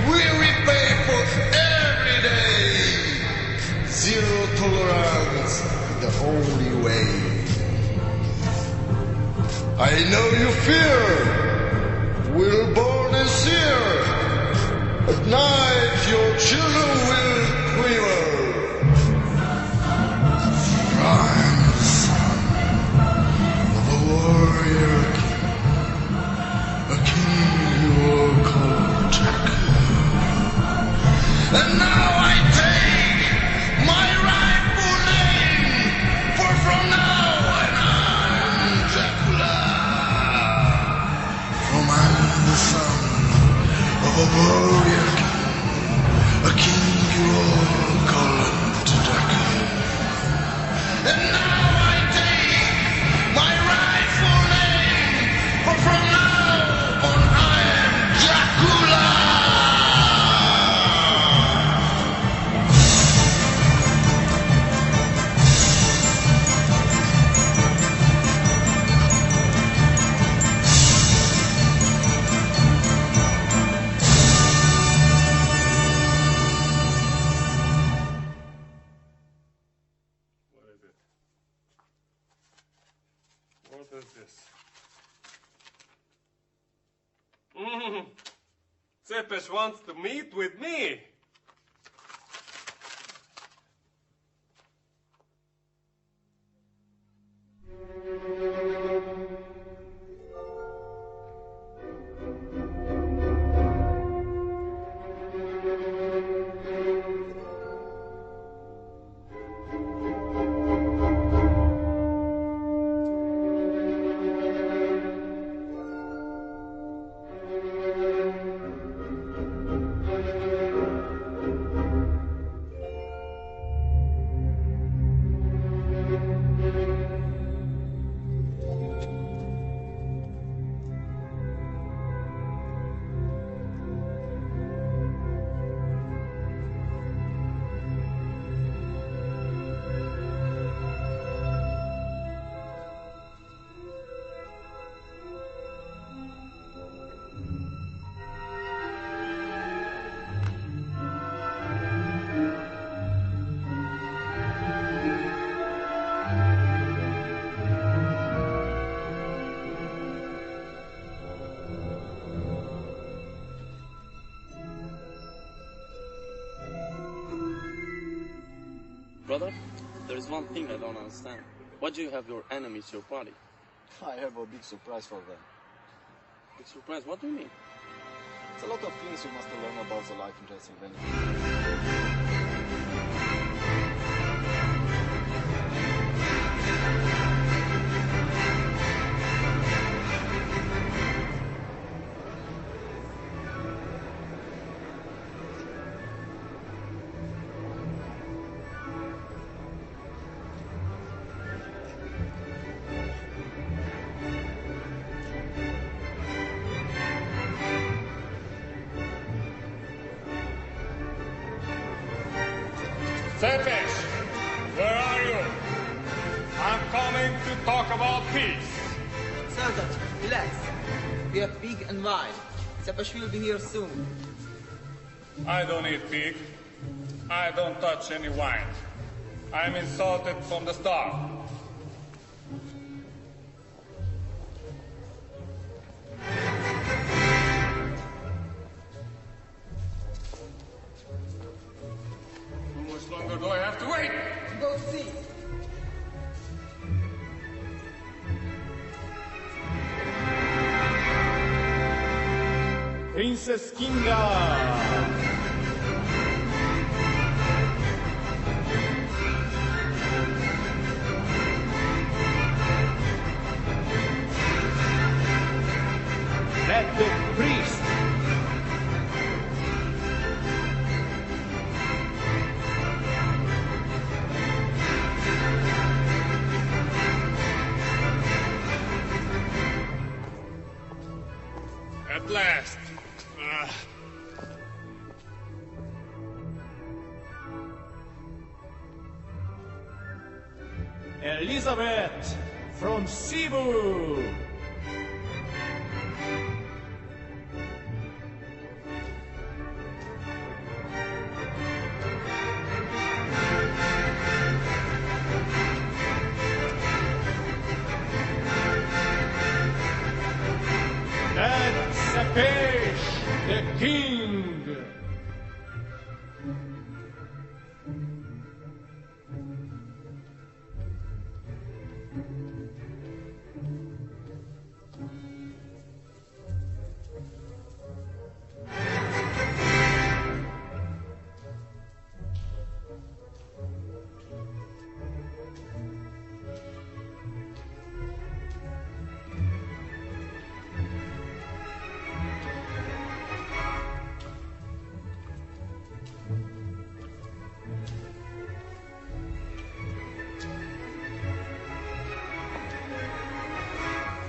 we repay for every day. Zero tolerance is the only way. I know you fear will burn and sear. At night your children will quiver. I'm the son of a warrior king, a king you all call Dracu. And now I take my rightful name, for from now on I'm Dracula. For I'm the son of a warrior king, a king you all call Dracu. And now I take my rightful name, for from now on I am Dracula! What is this? Cepes wants to meet with me. Brother, there is one thing I don't understand. Why do you have your enemies your party? I have a big surprise for them. Big surprise? What do you mean? It's a lot of things you must learn about the life in Transylvania. Cepes, where are you? I'm coming to talk about peace. Sergeant, relax. We have pig and wine. Cepes will be here soon. I don't eat pig. I don't touch any wine. I'm insulted from the start. How much longer do I have to wait? Go see. Princess Kinga! Let the priest! At last. Elizabeth from Cebu! And Cepes, the king!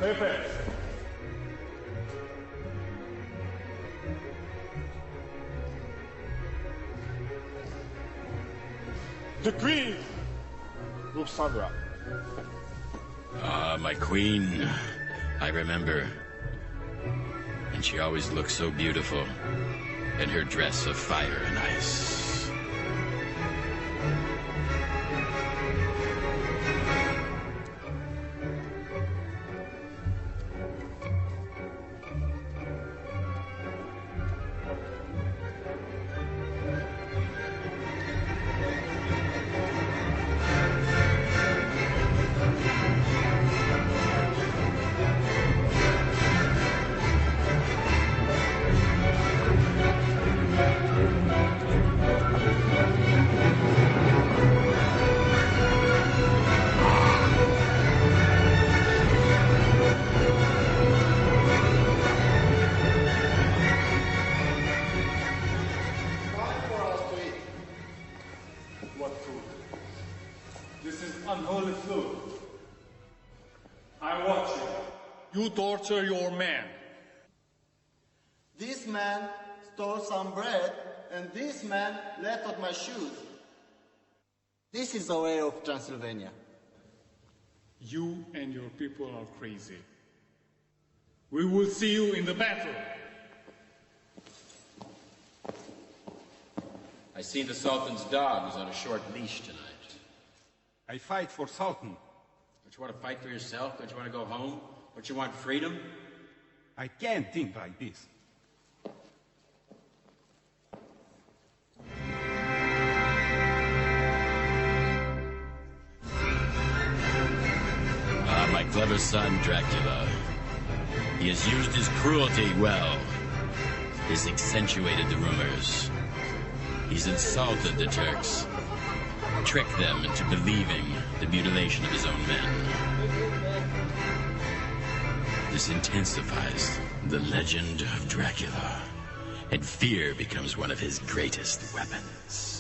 Cepes. The queen! Sandra. Ah, my queen. I remember. And she always looked so beautiful in her dress of fire and ice. What food? This is unholy food. I watch you. You torture your man. This man stole some bread, and this man left out my shoes. This is the way of Transylvania. You and your people are crazy. We will see you in the battle. I see the Sultan's dog is on a short leash tonight. I fight for Sultan. Don't you want to fight for yourself? Don't you want to go home? Don't you want freedom? I can't think like this. Ah, my clever son, Dracula. He has used his cruelty well. He's accentuated the rumors. He's insulted the Turks, tricked them into believing the mutilation of his own men. This intensifies the legend of Dracula, and fear becomes one of his greatest weapons.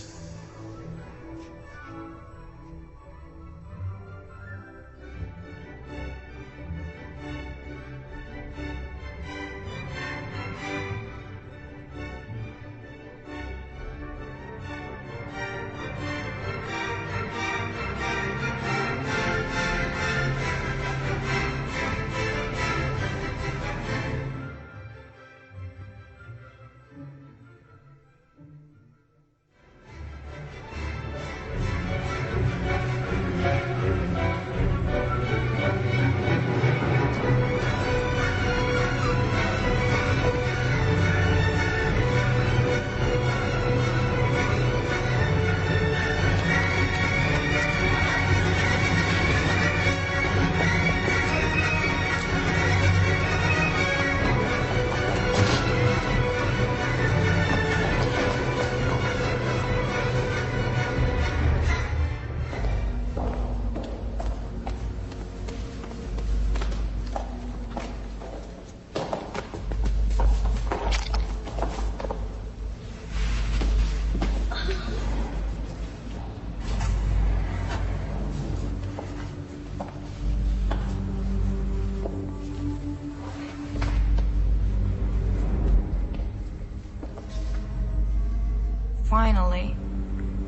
Finally.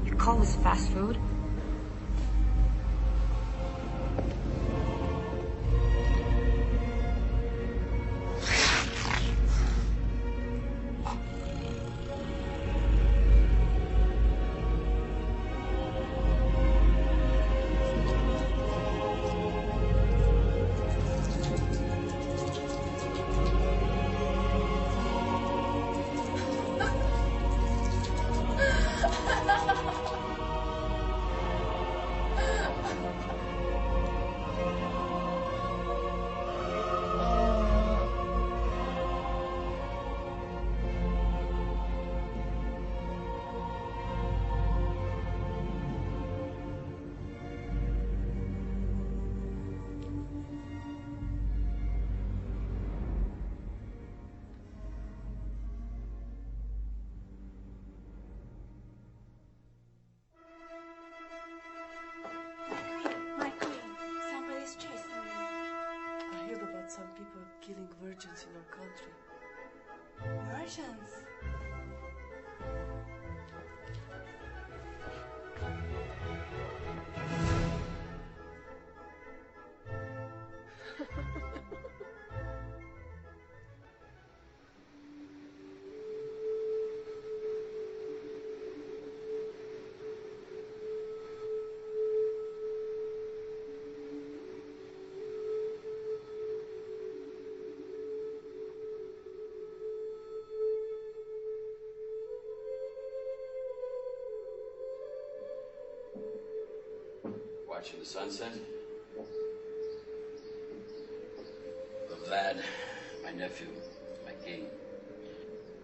You call this fast food? Some people killing virgins in our country. Virgins? Watching the sunset? Well, Vlad, my nephew, my king.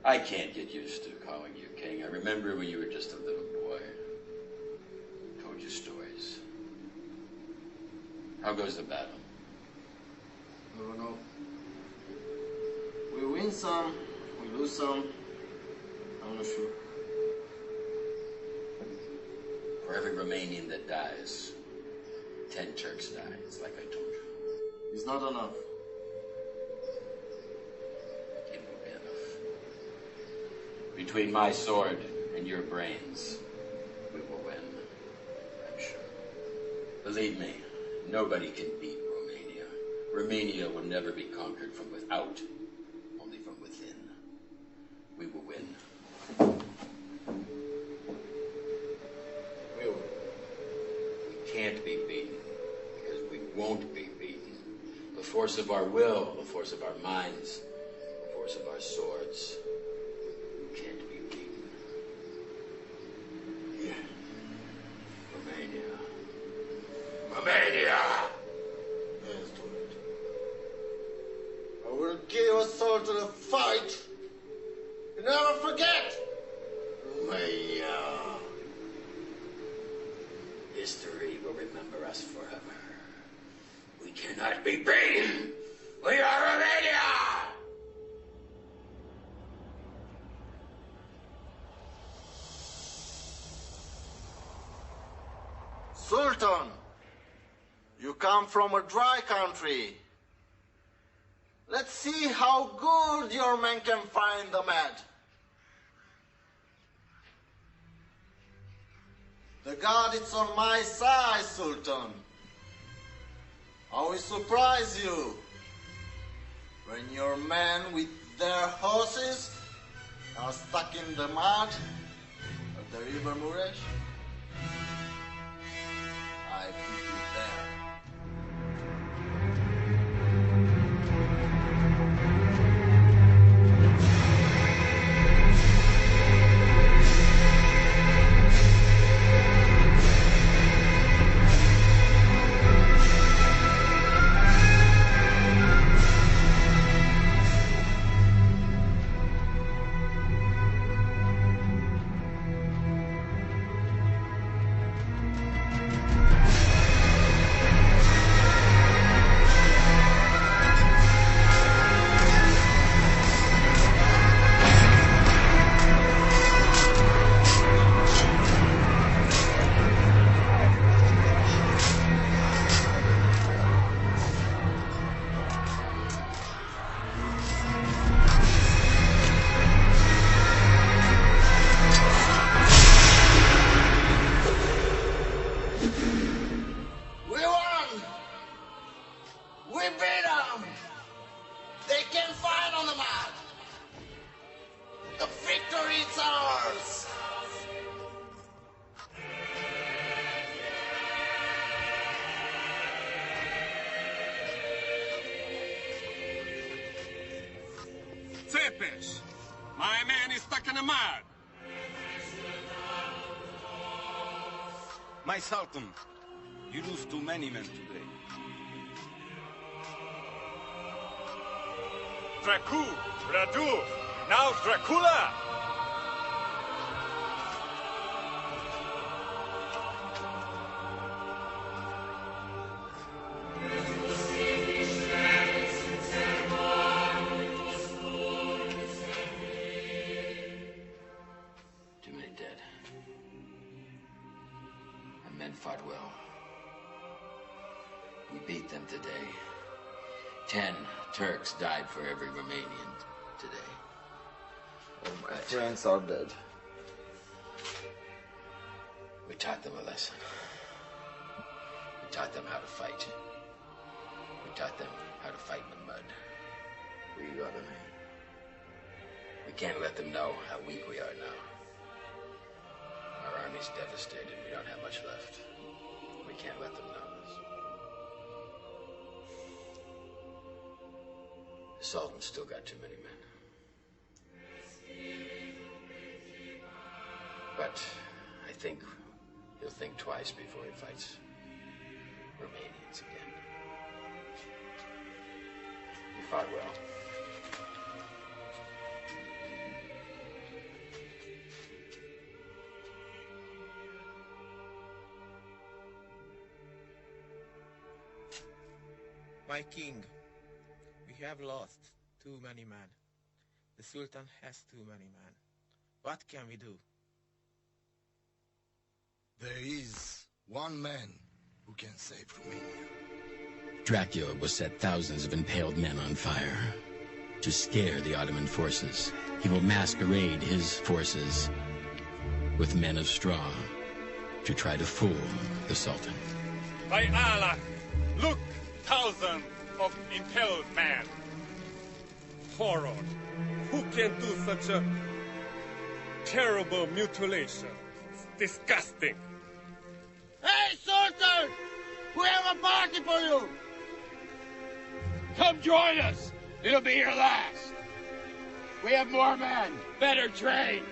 I can't get used to calling you king. I remember when you were just a little boy. Told you stories. How goes the battle? I don't know. We win some, we lose some. I'm not sure. For every Romanian that dies, 10 Turks die. It's like I told you. It's not enough. It will be enough. Between my sword and your brains, we will win. I'm sure. Believe me, nobody can beat Romania. Romania will never be conquered from without, only from within. We will win. We will. We can't be beaten, because we won't be beaten. The force of our will, the force of our minds, the force of our swords can't be beaten. Yeah. Romania. Romania! Yes, do it. I will give a sword to the fight. history will remember us forever. We cannot be beaten! We are Romania! Sultan, you come from a dry country. Let's see how good your men can find the mad. The god is on my side, Sultan. I will surprise you when your men with their horses are stuck in the mud of the river Muresh. I put you there. My man is stuck in the mud. My Sultan, you lose too many men today. Dracu, Radu, now Dracula! Fought well. We beat them today. 10 Turks died for every Romanian today. All my friends are dead. We taught them a lesson. We taught them how to fight. We taught them how to fight in the mud. We can't let them know how weak we are now. Our army's devastated. We don't have much left. We can't let them know this. The Sultan's still got too many men. But I think he'll think twice before he fights Romanians again. You fought well. My king, we have lost too many men. The Sultan has too many men. What can we do? There is one man who can save Romania. Dracula will set thousands of impaled men on fire. To scare the Ottoman forces, he will masquerade his forces with men of straw to try to fool the Sultan. By Allah, look! Thousands of impaled men. Horror. Who can do such a terrible mutilation? It's disgusting. Hey, Sultan! We have a party for you! Come join us! It'll be your last! We have more men, better trained!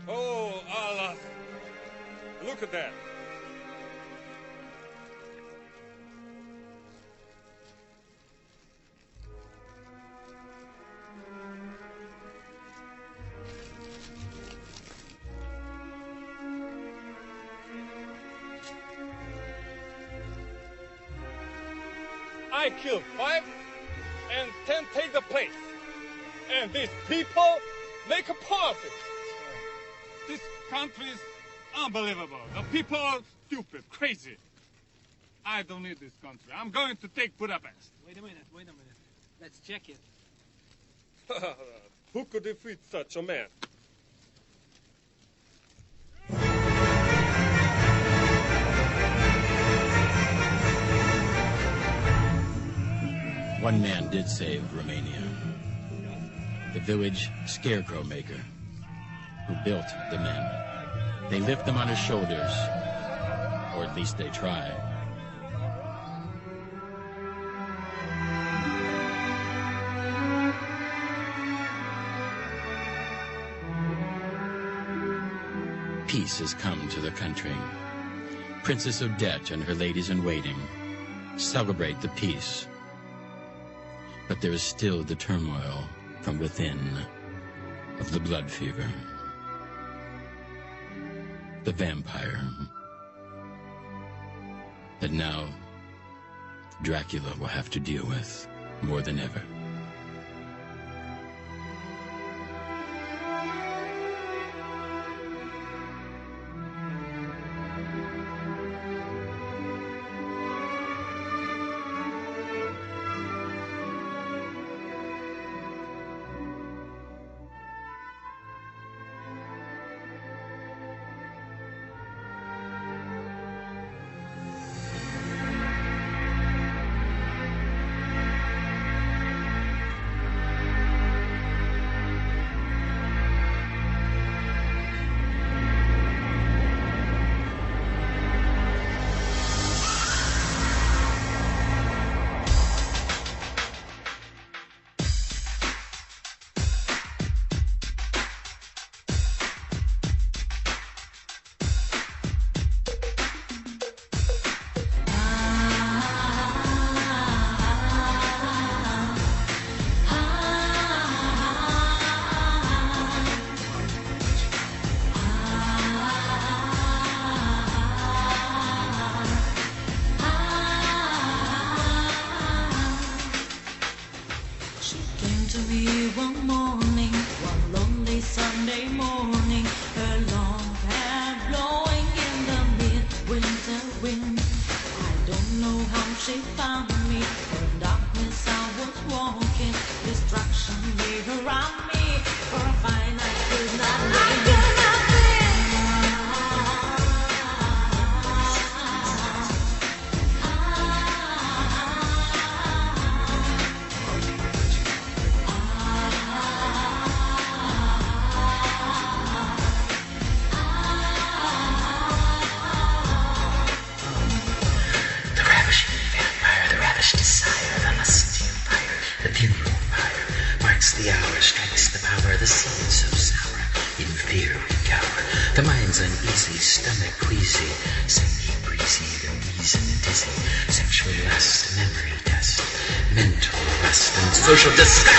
Oh, Allah! Look at that. I kill 5, and 10 take the place. And these people make a profit. This country is unbelievable. The people are stupid, crazy. I don't need this country. I'm going to take Budapest. Wait a minute. Let's check it. Who could defeat such a man? One man did save Romania. The village scarecrow maker who built the men. They lift them on his shoulders, or at least they try. Peace has come to the country. Princess Odette and her ladies-in-waiting celebrate the peace. But there is still the turmoil from within of the blood fever. The vampire that now Dracula will have to deal with more than ever. Social disgust.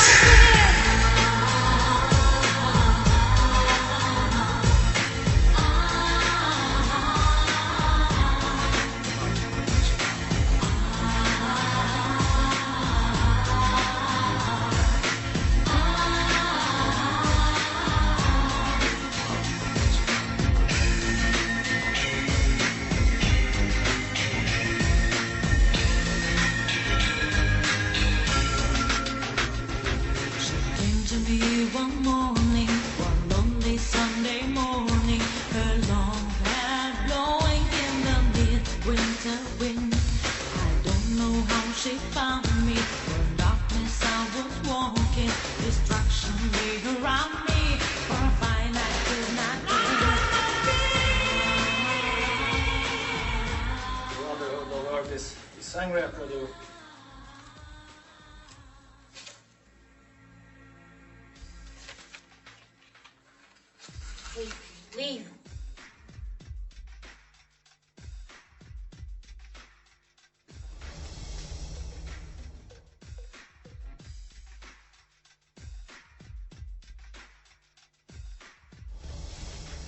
Leave.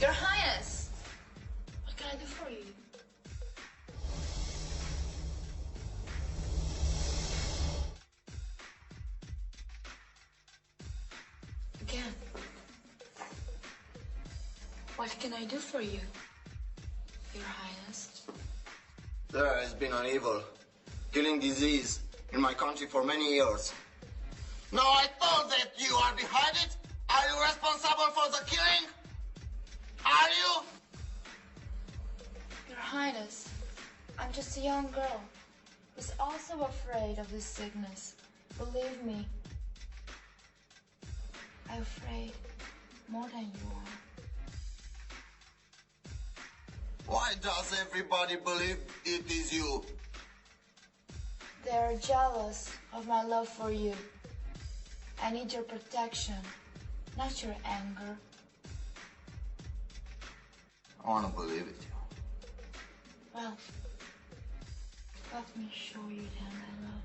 Your Highness, what can I do for you? What can I do for you, Your Highness? There has been an evil, killing disease in my country for many years. Now I thought that you are behind it. Are you responsible for the killing? Are you? Your Highness, I'm just a young girl who's also afraid of this sickness. Believe me, I'm afraid more than you are. Why does everybody believe it is you? They're jealous of my love for you. I need your protection, not your anger. I want to believe it. Well, let me show you then my love.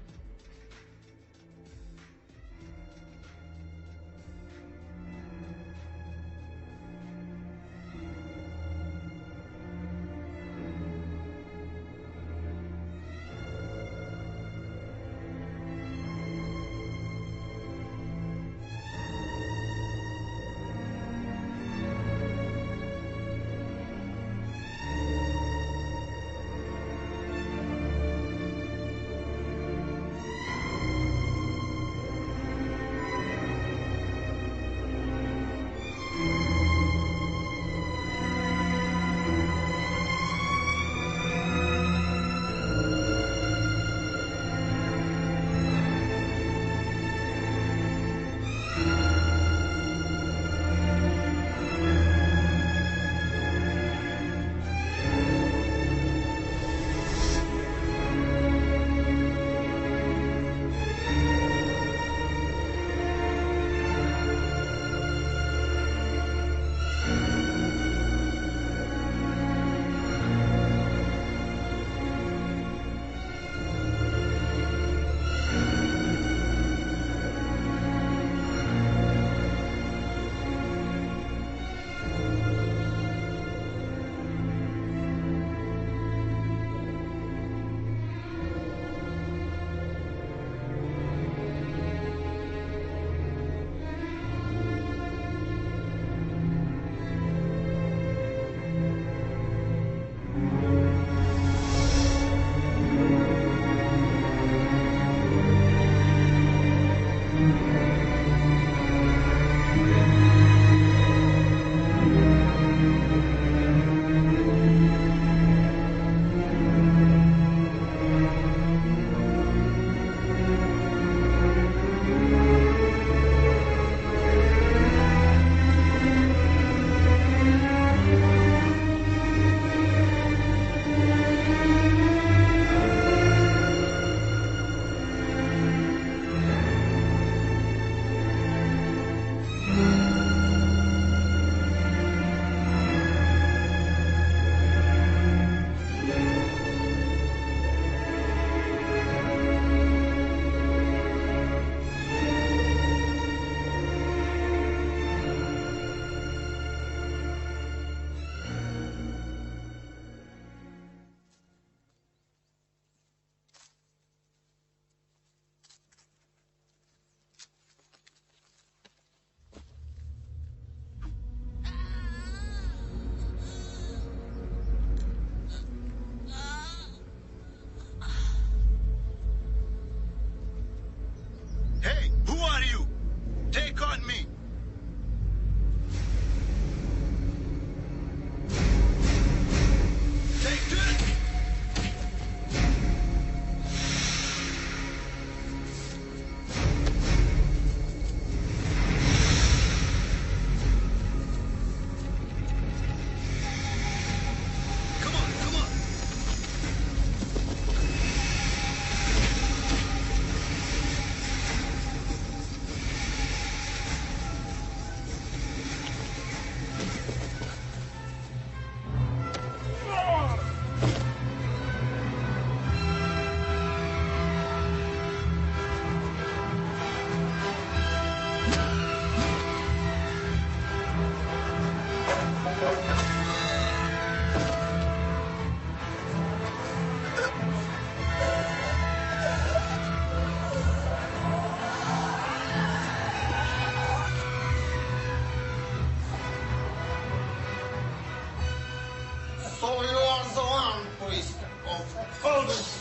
Oldest.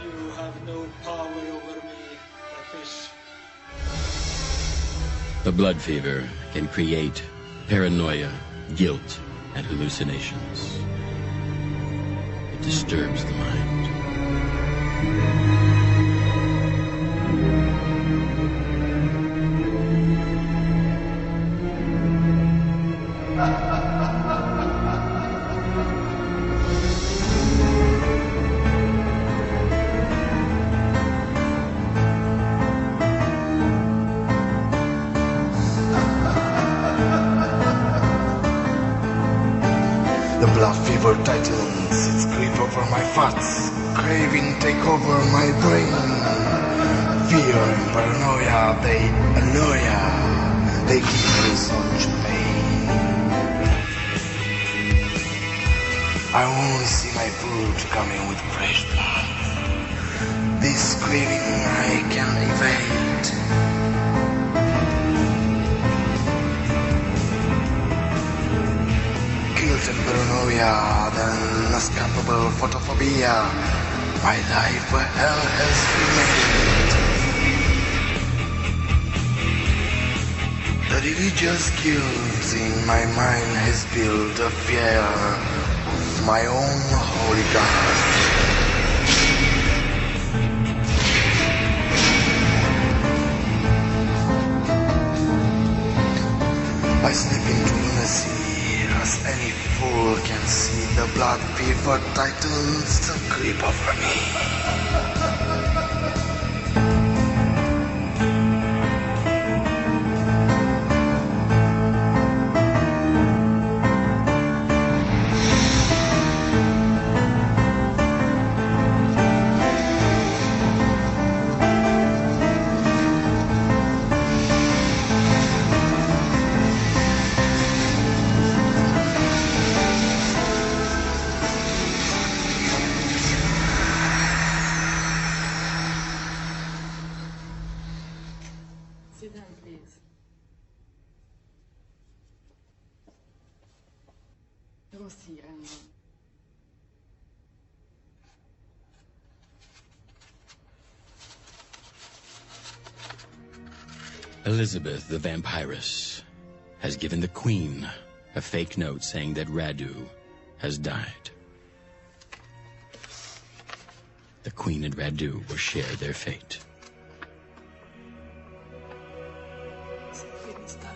You have no power over me, the fish. The blood fever can create paranoia, guilt, and hallucinations. It disturbs the mind. The blood fever tightens its grip over my thoughts. Craving take over my brain. Fear and paranoia, they annoy ya. They give me such pain. I only see my blood coming with fresh blood. This craving I can evade. Guilt and paranoia, the unescapable photophobia. My life a hell has remained. The religious guilt in my mind has built a fear of my own holy God. I slip into lunacy, as any fool can see. The blood fever tightens the grip over me. Sit down, please. Don't see anyone. Elizabeth the vampiress has given the Queen a fake note saying that Radu has died. The Queen and Radu will share their fate. He's died.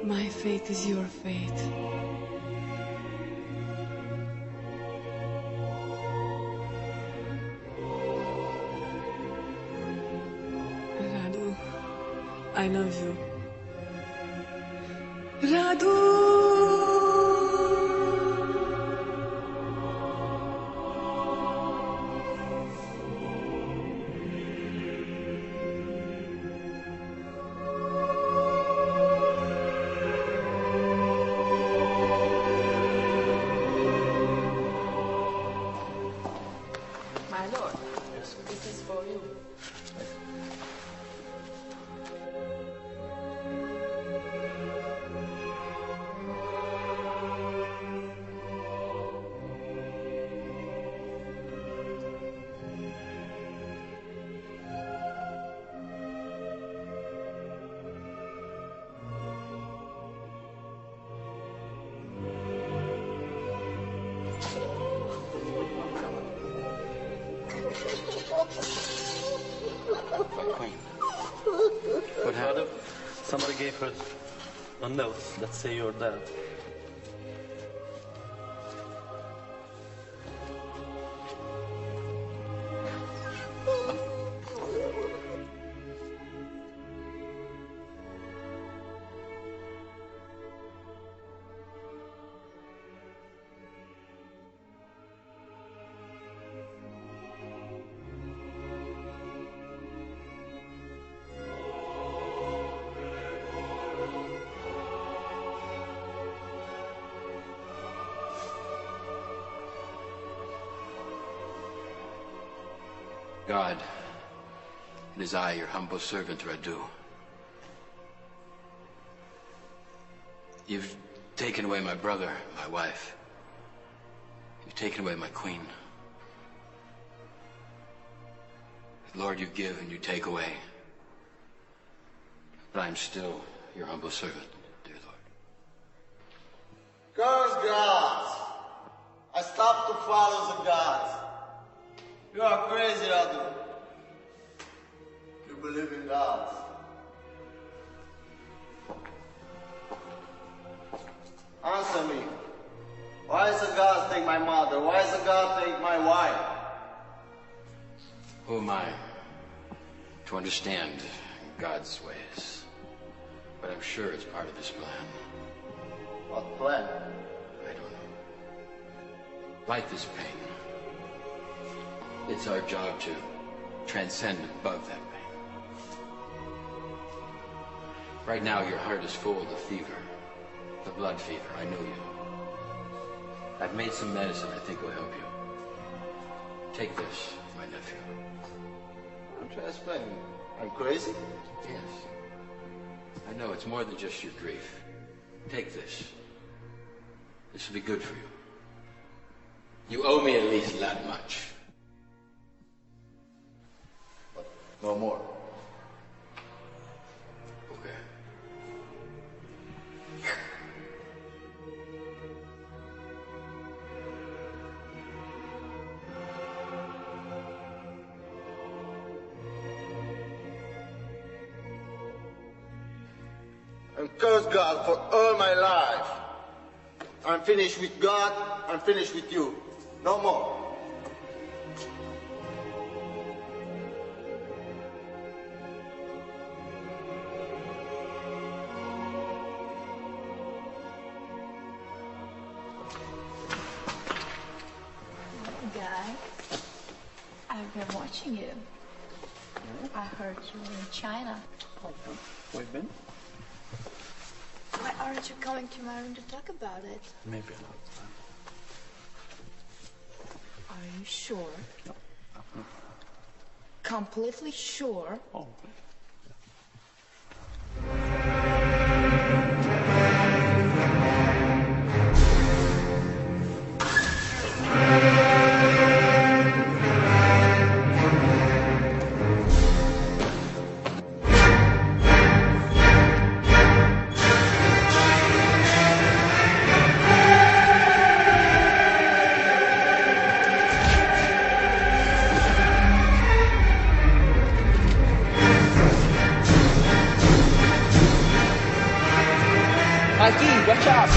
My fate is your fate. Radu, I love you. Radu! My lord, this is for you. Somebody gave her a note that say you're dead. God, it is I, your humble servant, Dracu. You've taken away my brother, my wife. You've taken away my queen. Lord, you give and you take away. But I am still your humble servant, dear Lord. Curse gods! I stopped to follow the gods. You are crazy, Radu. You believe in gods. Answer me. Why is a god take my mother? Why is a god take my wife? Who am I to understand God's ways? But I'm sure it's part of his plan. What plan? I don't know. Like this pain. It's our job to transcend above that pain. Right now, your heart is full of the fever. The blood fever. I know you. I've made some medicine I think will help you. Take this, my nephew. I'm trying to explain. I'm crazy? Yes. I know it's more than just your grief. Take this. This will be good for you. You owe me at least that much. No more. Okay. And curse God for all my life. I'm finished with God, I'm finished with you. No more. Guy, I've been watching you. I heard you were in China. We've been? Why aren't you coming to my room to talk about it? Maybe another time. Are you sure? Completely sure? Oh. Watch out!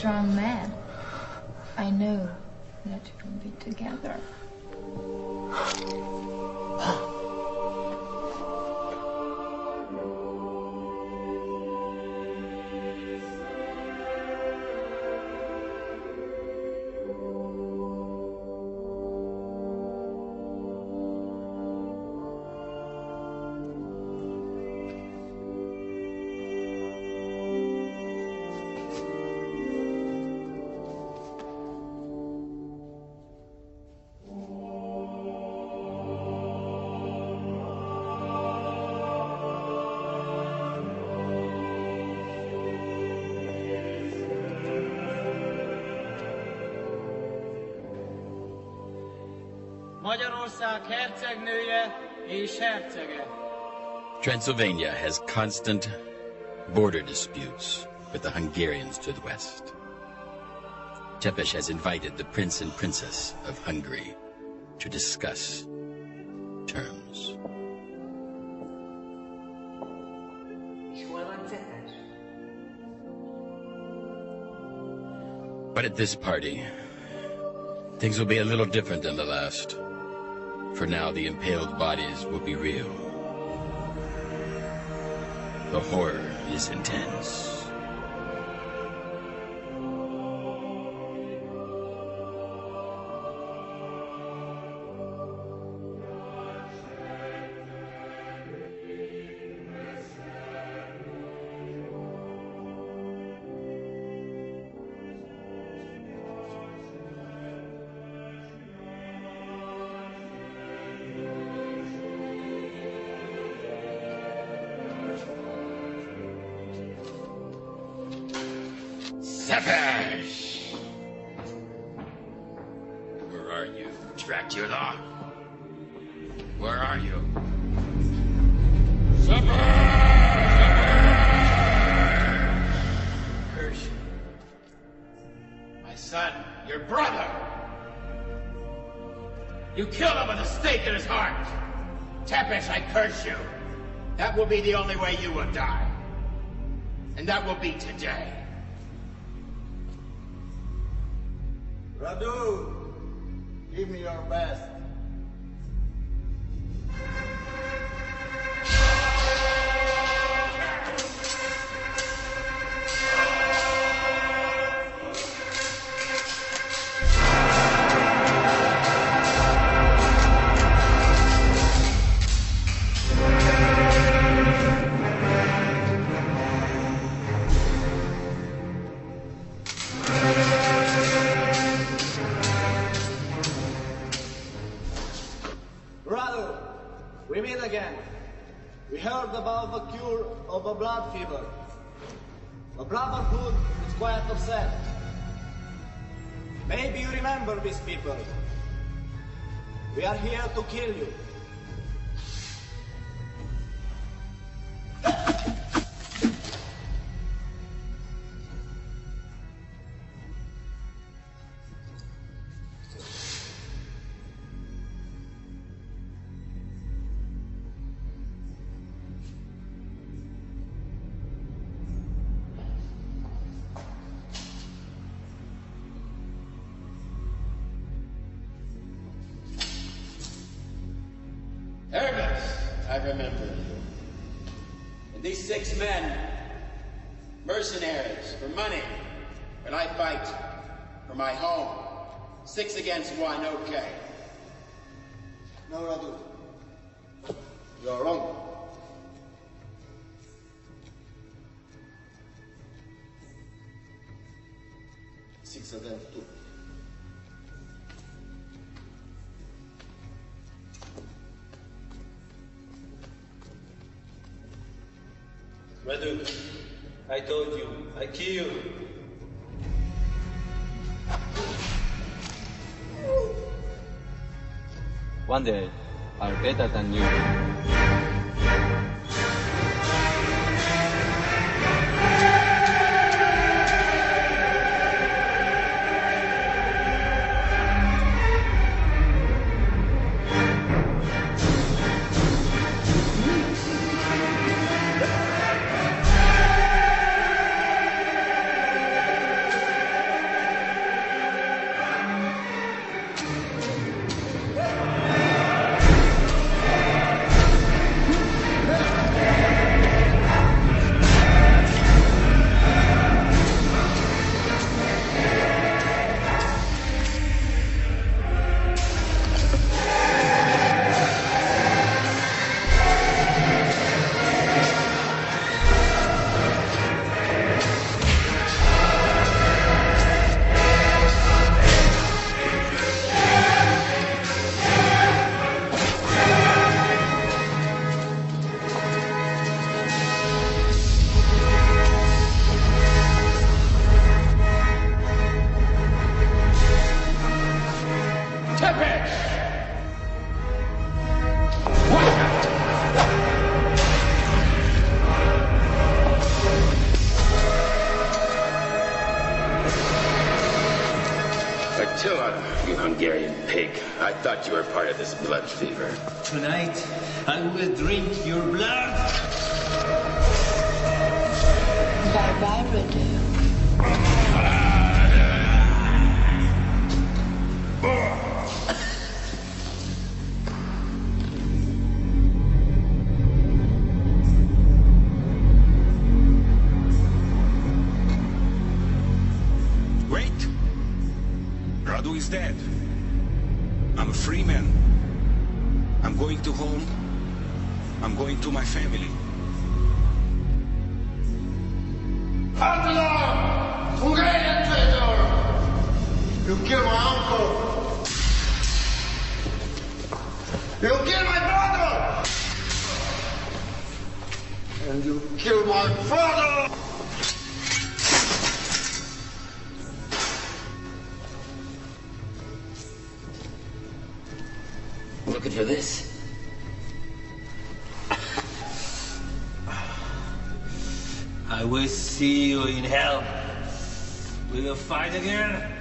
strong man. I know that we'll be together. Magyarország hercegnője és hercege. Transylvania has constant border disputes with the Hungarians to the west. Tepes has invited the prince and princess of Hungary to discuss terms. But at this party, things will be a little different than the last. For now, the impaled bodies will be real. The horror is intense. Savage! Where are you, Dracula? Where are you? Curse you. My son, your brother! You killed him with a stake in his heart! Tepes, I curse you! That will be the only way you will die. And that will be today. Radu, give me your best. We meet again. We heard about the cure of a blood fever. The brotherhood is quite upset. Maybe you remember these people. We are here to kill you. Hermes, I remember you. And these 6 men, mercenaries for money, and I fight for my home. 6 against 1, okay. No, Radu. You are wrong. Six against 2. Radu, I told you, I kill you. One day, I'll be better than you. Tepesh! Attila, you Hungarian pig. I thought you were part of this blood fever. Tonight, I will drink your blood. Bye-bye, Radu. Wait! Radu is dead. I'm a free man. I'm going to home. I'm going to my family. Attila! Hungarian traitor! You killed my uncle! You killed my brother! And you killed my father! Looking for this? I will see you in hell. We will fight again.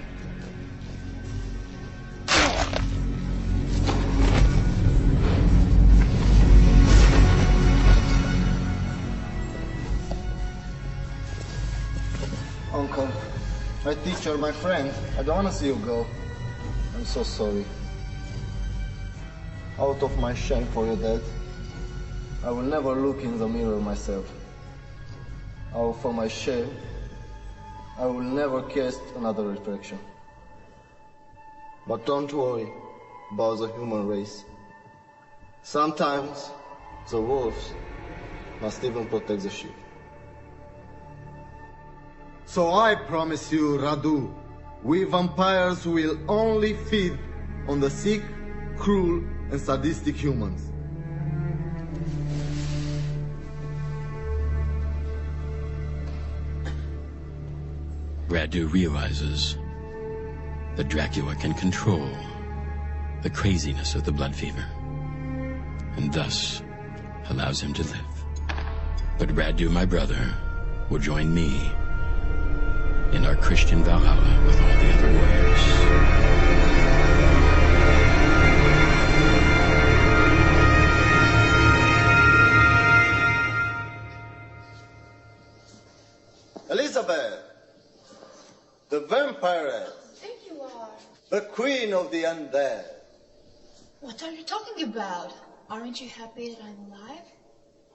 Uncle, my teacher, my friend, I don't want to see you go. I'm so sorry. Out of my shame for your death, I will never look in the mirror myself. Out for my shame, I will never cast another reflection. But don't worry about the human race. Sometimes the wolves must even protect the sheep. So I promise you, Radu, we vampires will only feed on the sick, cruel, and sadistic humans. Radu realizes that Dracula can control the craziness of the blood fever, and thus allows him to live. But Radu, my brother, will join me in our Christian Valhalla with all the other warriors. Elizabeth, the vampire, There you are. the queen of the undead. What are you talking about? Aren't you happy that I'm alive?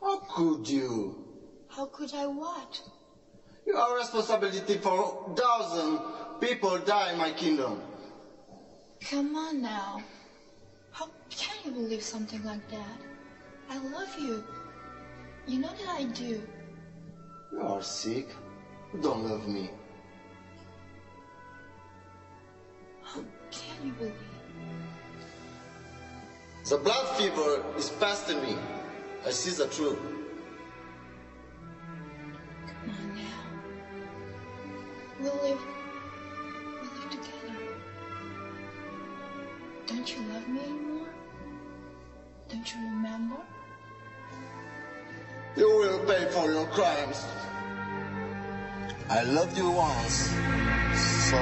How could you? How could I what? You are responsibility for 1,000 people die in my kingdom. Come on now. How can you believe something like that? I love you. You know that I do. You are sick. You don't love me. How can you believe? The blood fever is past in me. I see the truth. Come on now. We'll live together. Don't you love me anymore? Don't you remember? You will pay for your crimes. I loved you once, so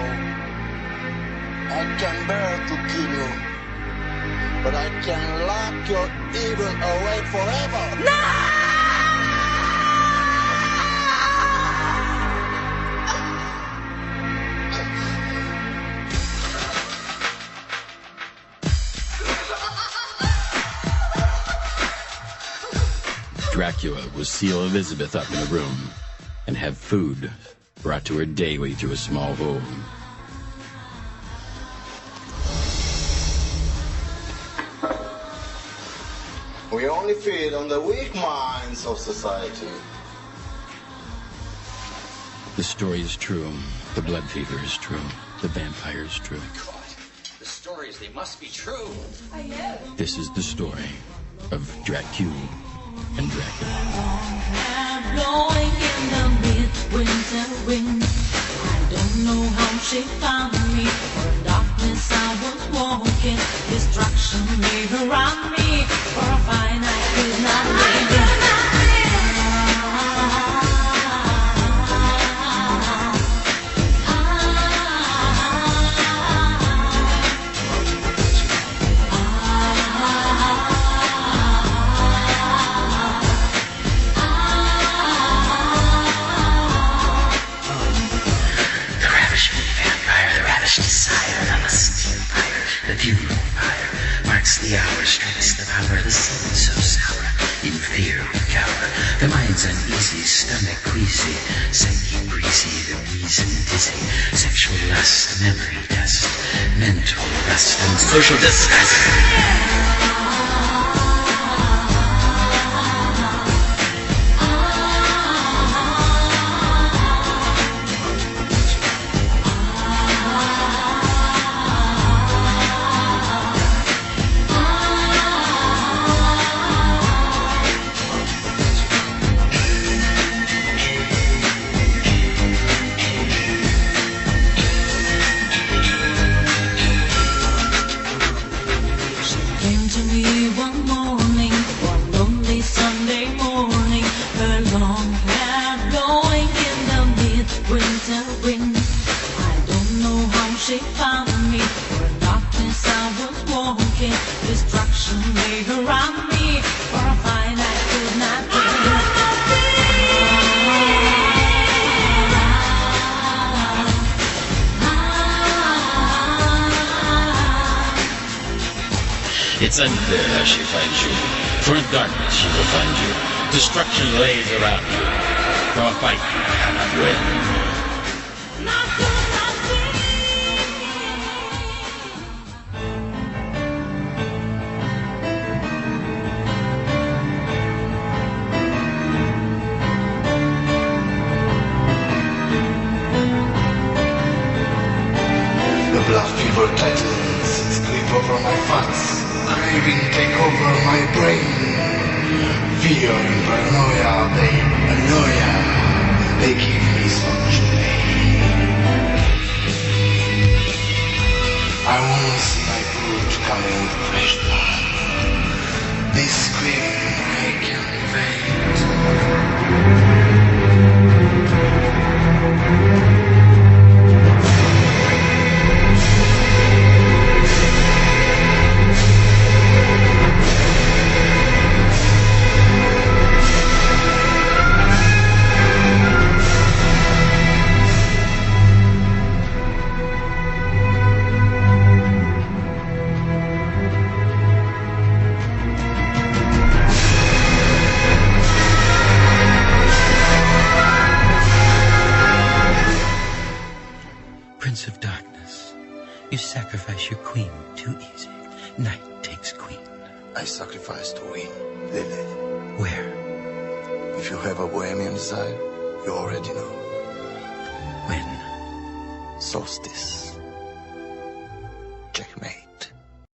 I can bear to kill you. But I can lock your evil away forever. No! Dracula will seal Elizabeth up in a room and have food brought to her daily through a small hole. We only feed on the weak minds of society. The story is true. The blood fever is true. The vampire is true. The stories, they must be true. I know. This is the story of Dracu and Dracula. Blowing in the midwinter wind. I don't know how she found me. In darkness I was walking, destruction lay around me. For a fine I could not live. The funeral fire marks the hour, strikes the power, the sun so sour. In fear we cower, the mind's uneasy, stomach queasy, psyche breezy, the reason dizzy, sexual lust, memory dust, mental rust and social disgust. It's unclear how she finds you, for in darkness she will find you. Destruction lays around you, for a fight you cannot win. The blood fever tightens, its grip over my fats. Craving take over my brain. Fear and paranoia, they annoy ya. They give me such pain. I wanna see my blood coming with fresh blood. This scream I can't wait. Prince of Darkness, you sacrifice your queen too easy. Night takes queen. I sacrifice to win, Lilith. Where? If you have a bohemian desire, you already know. When? Solstice. Checkmate.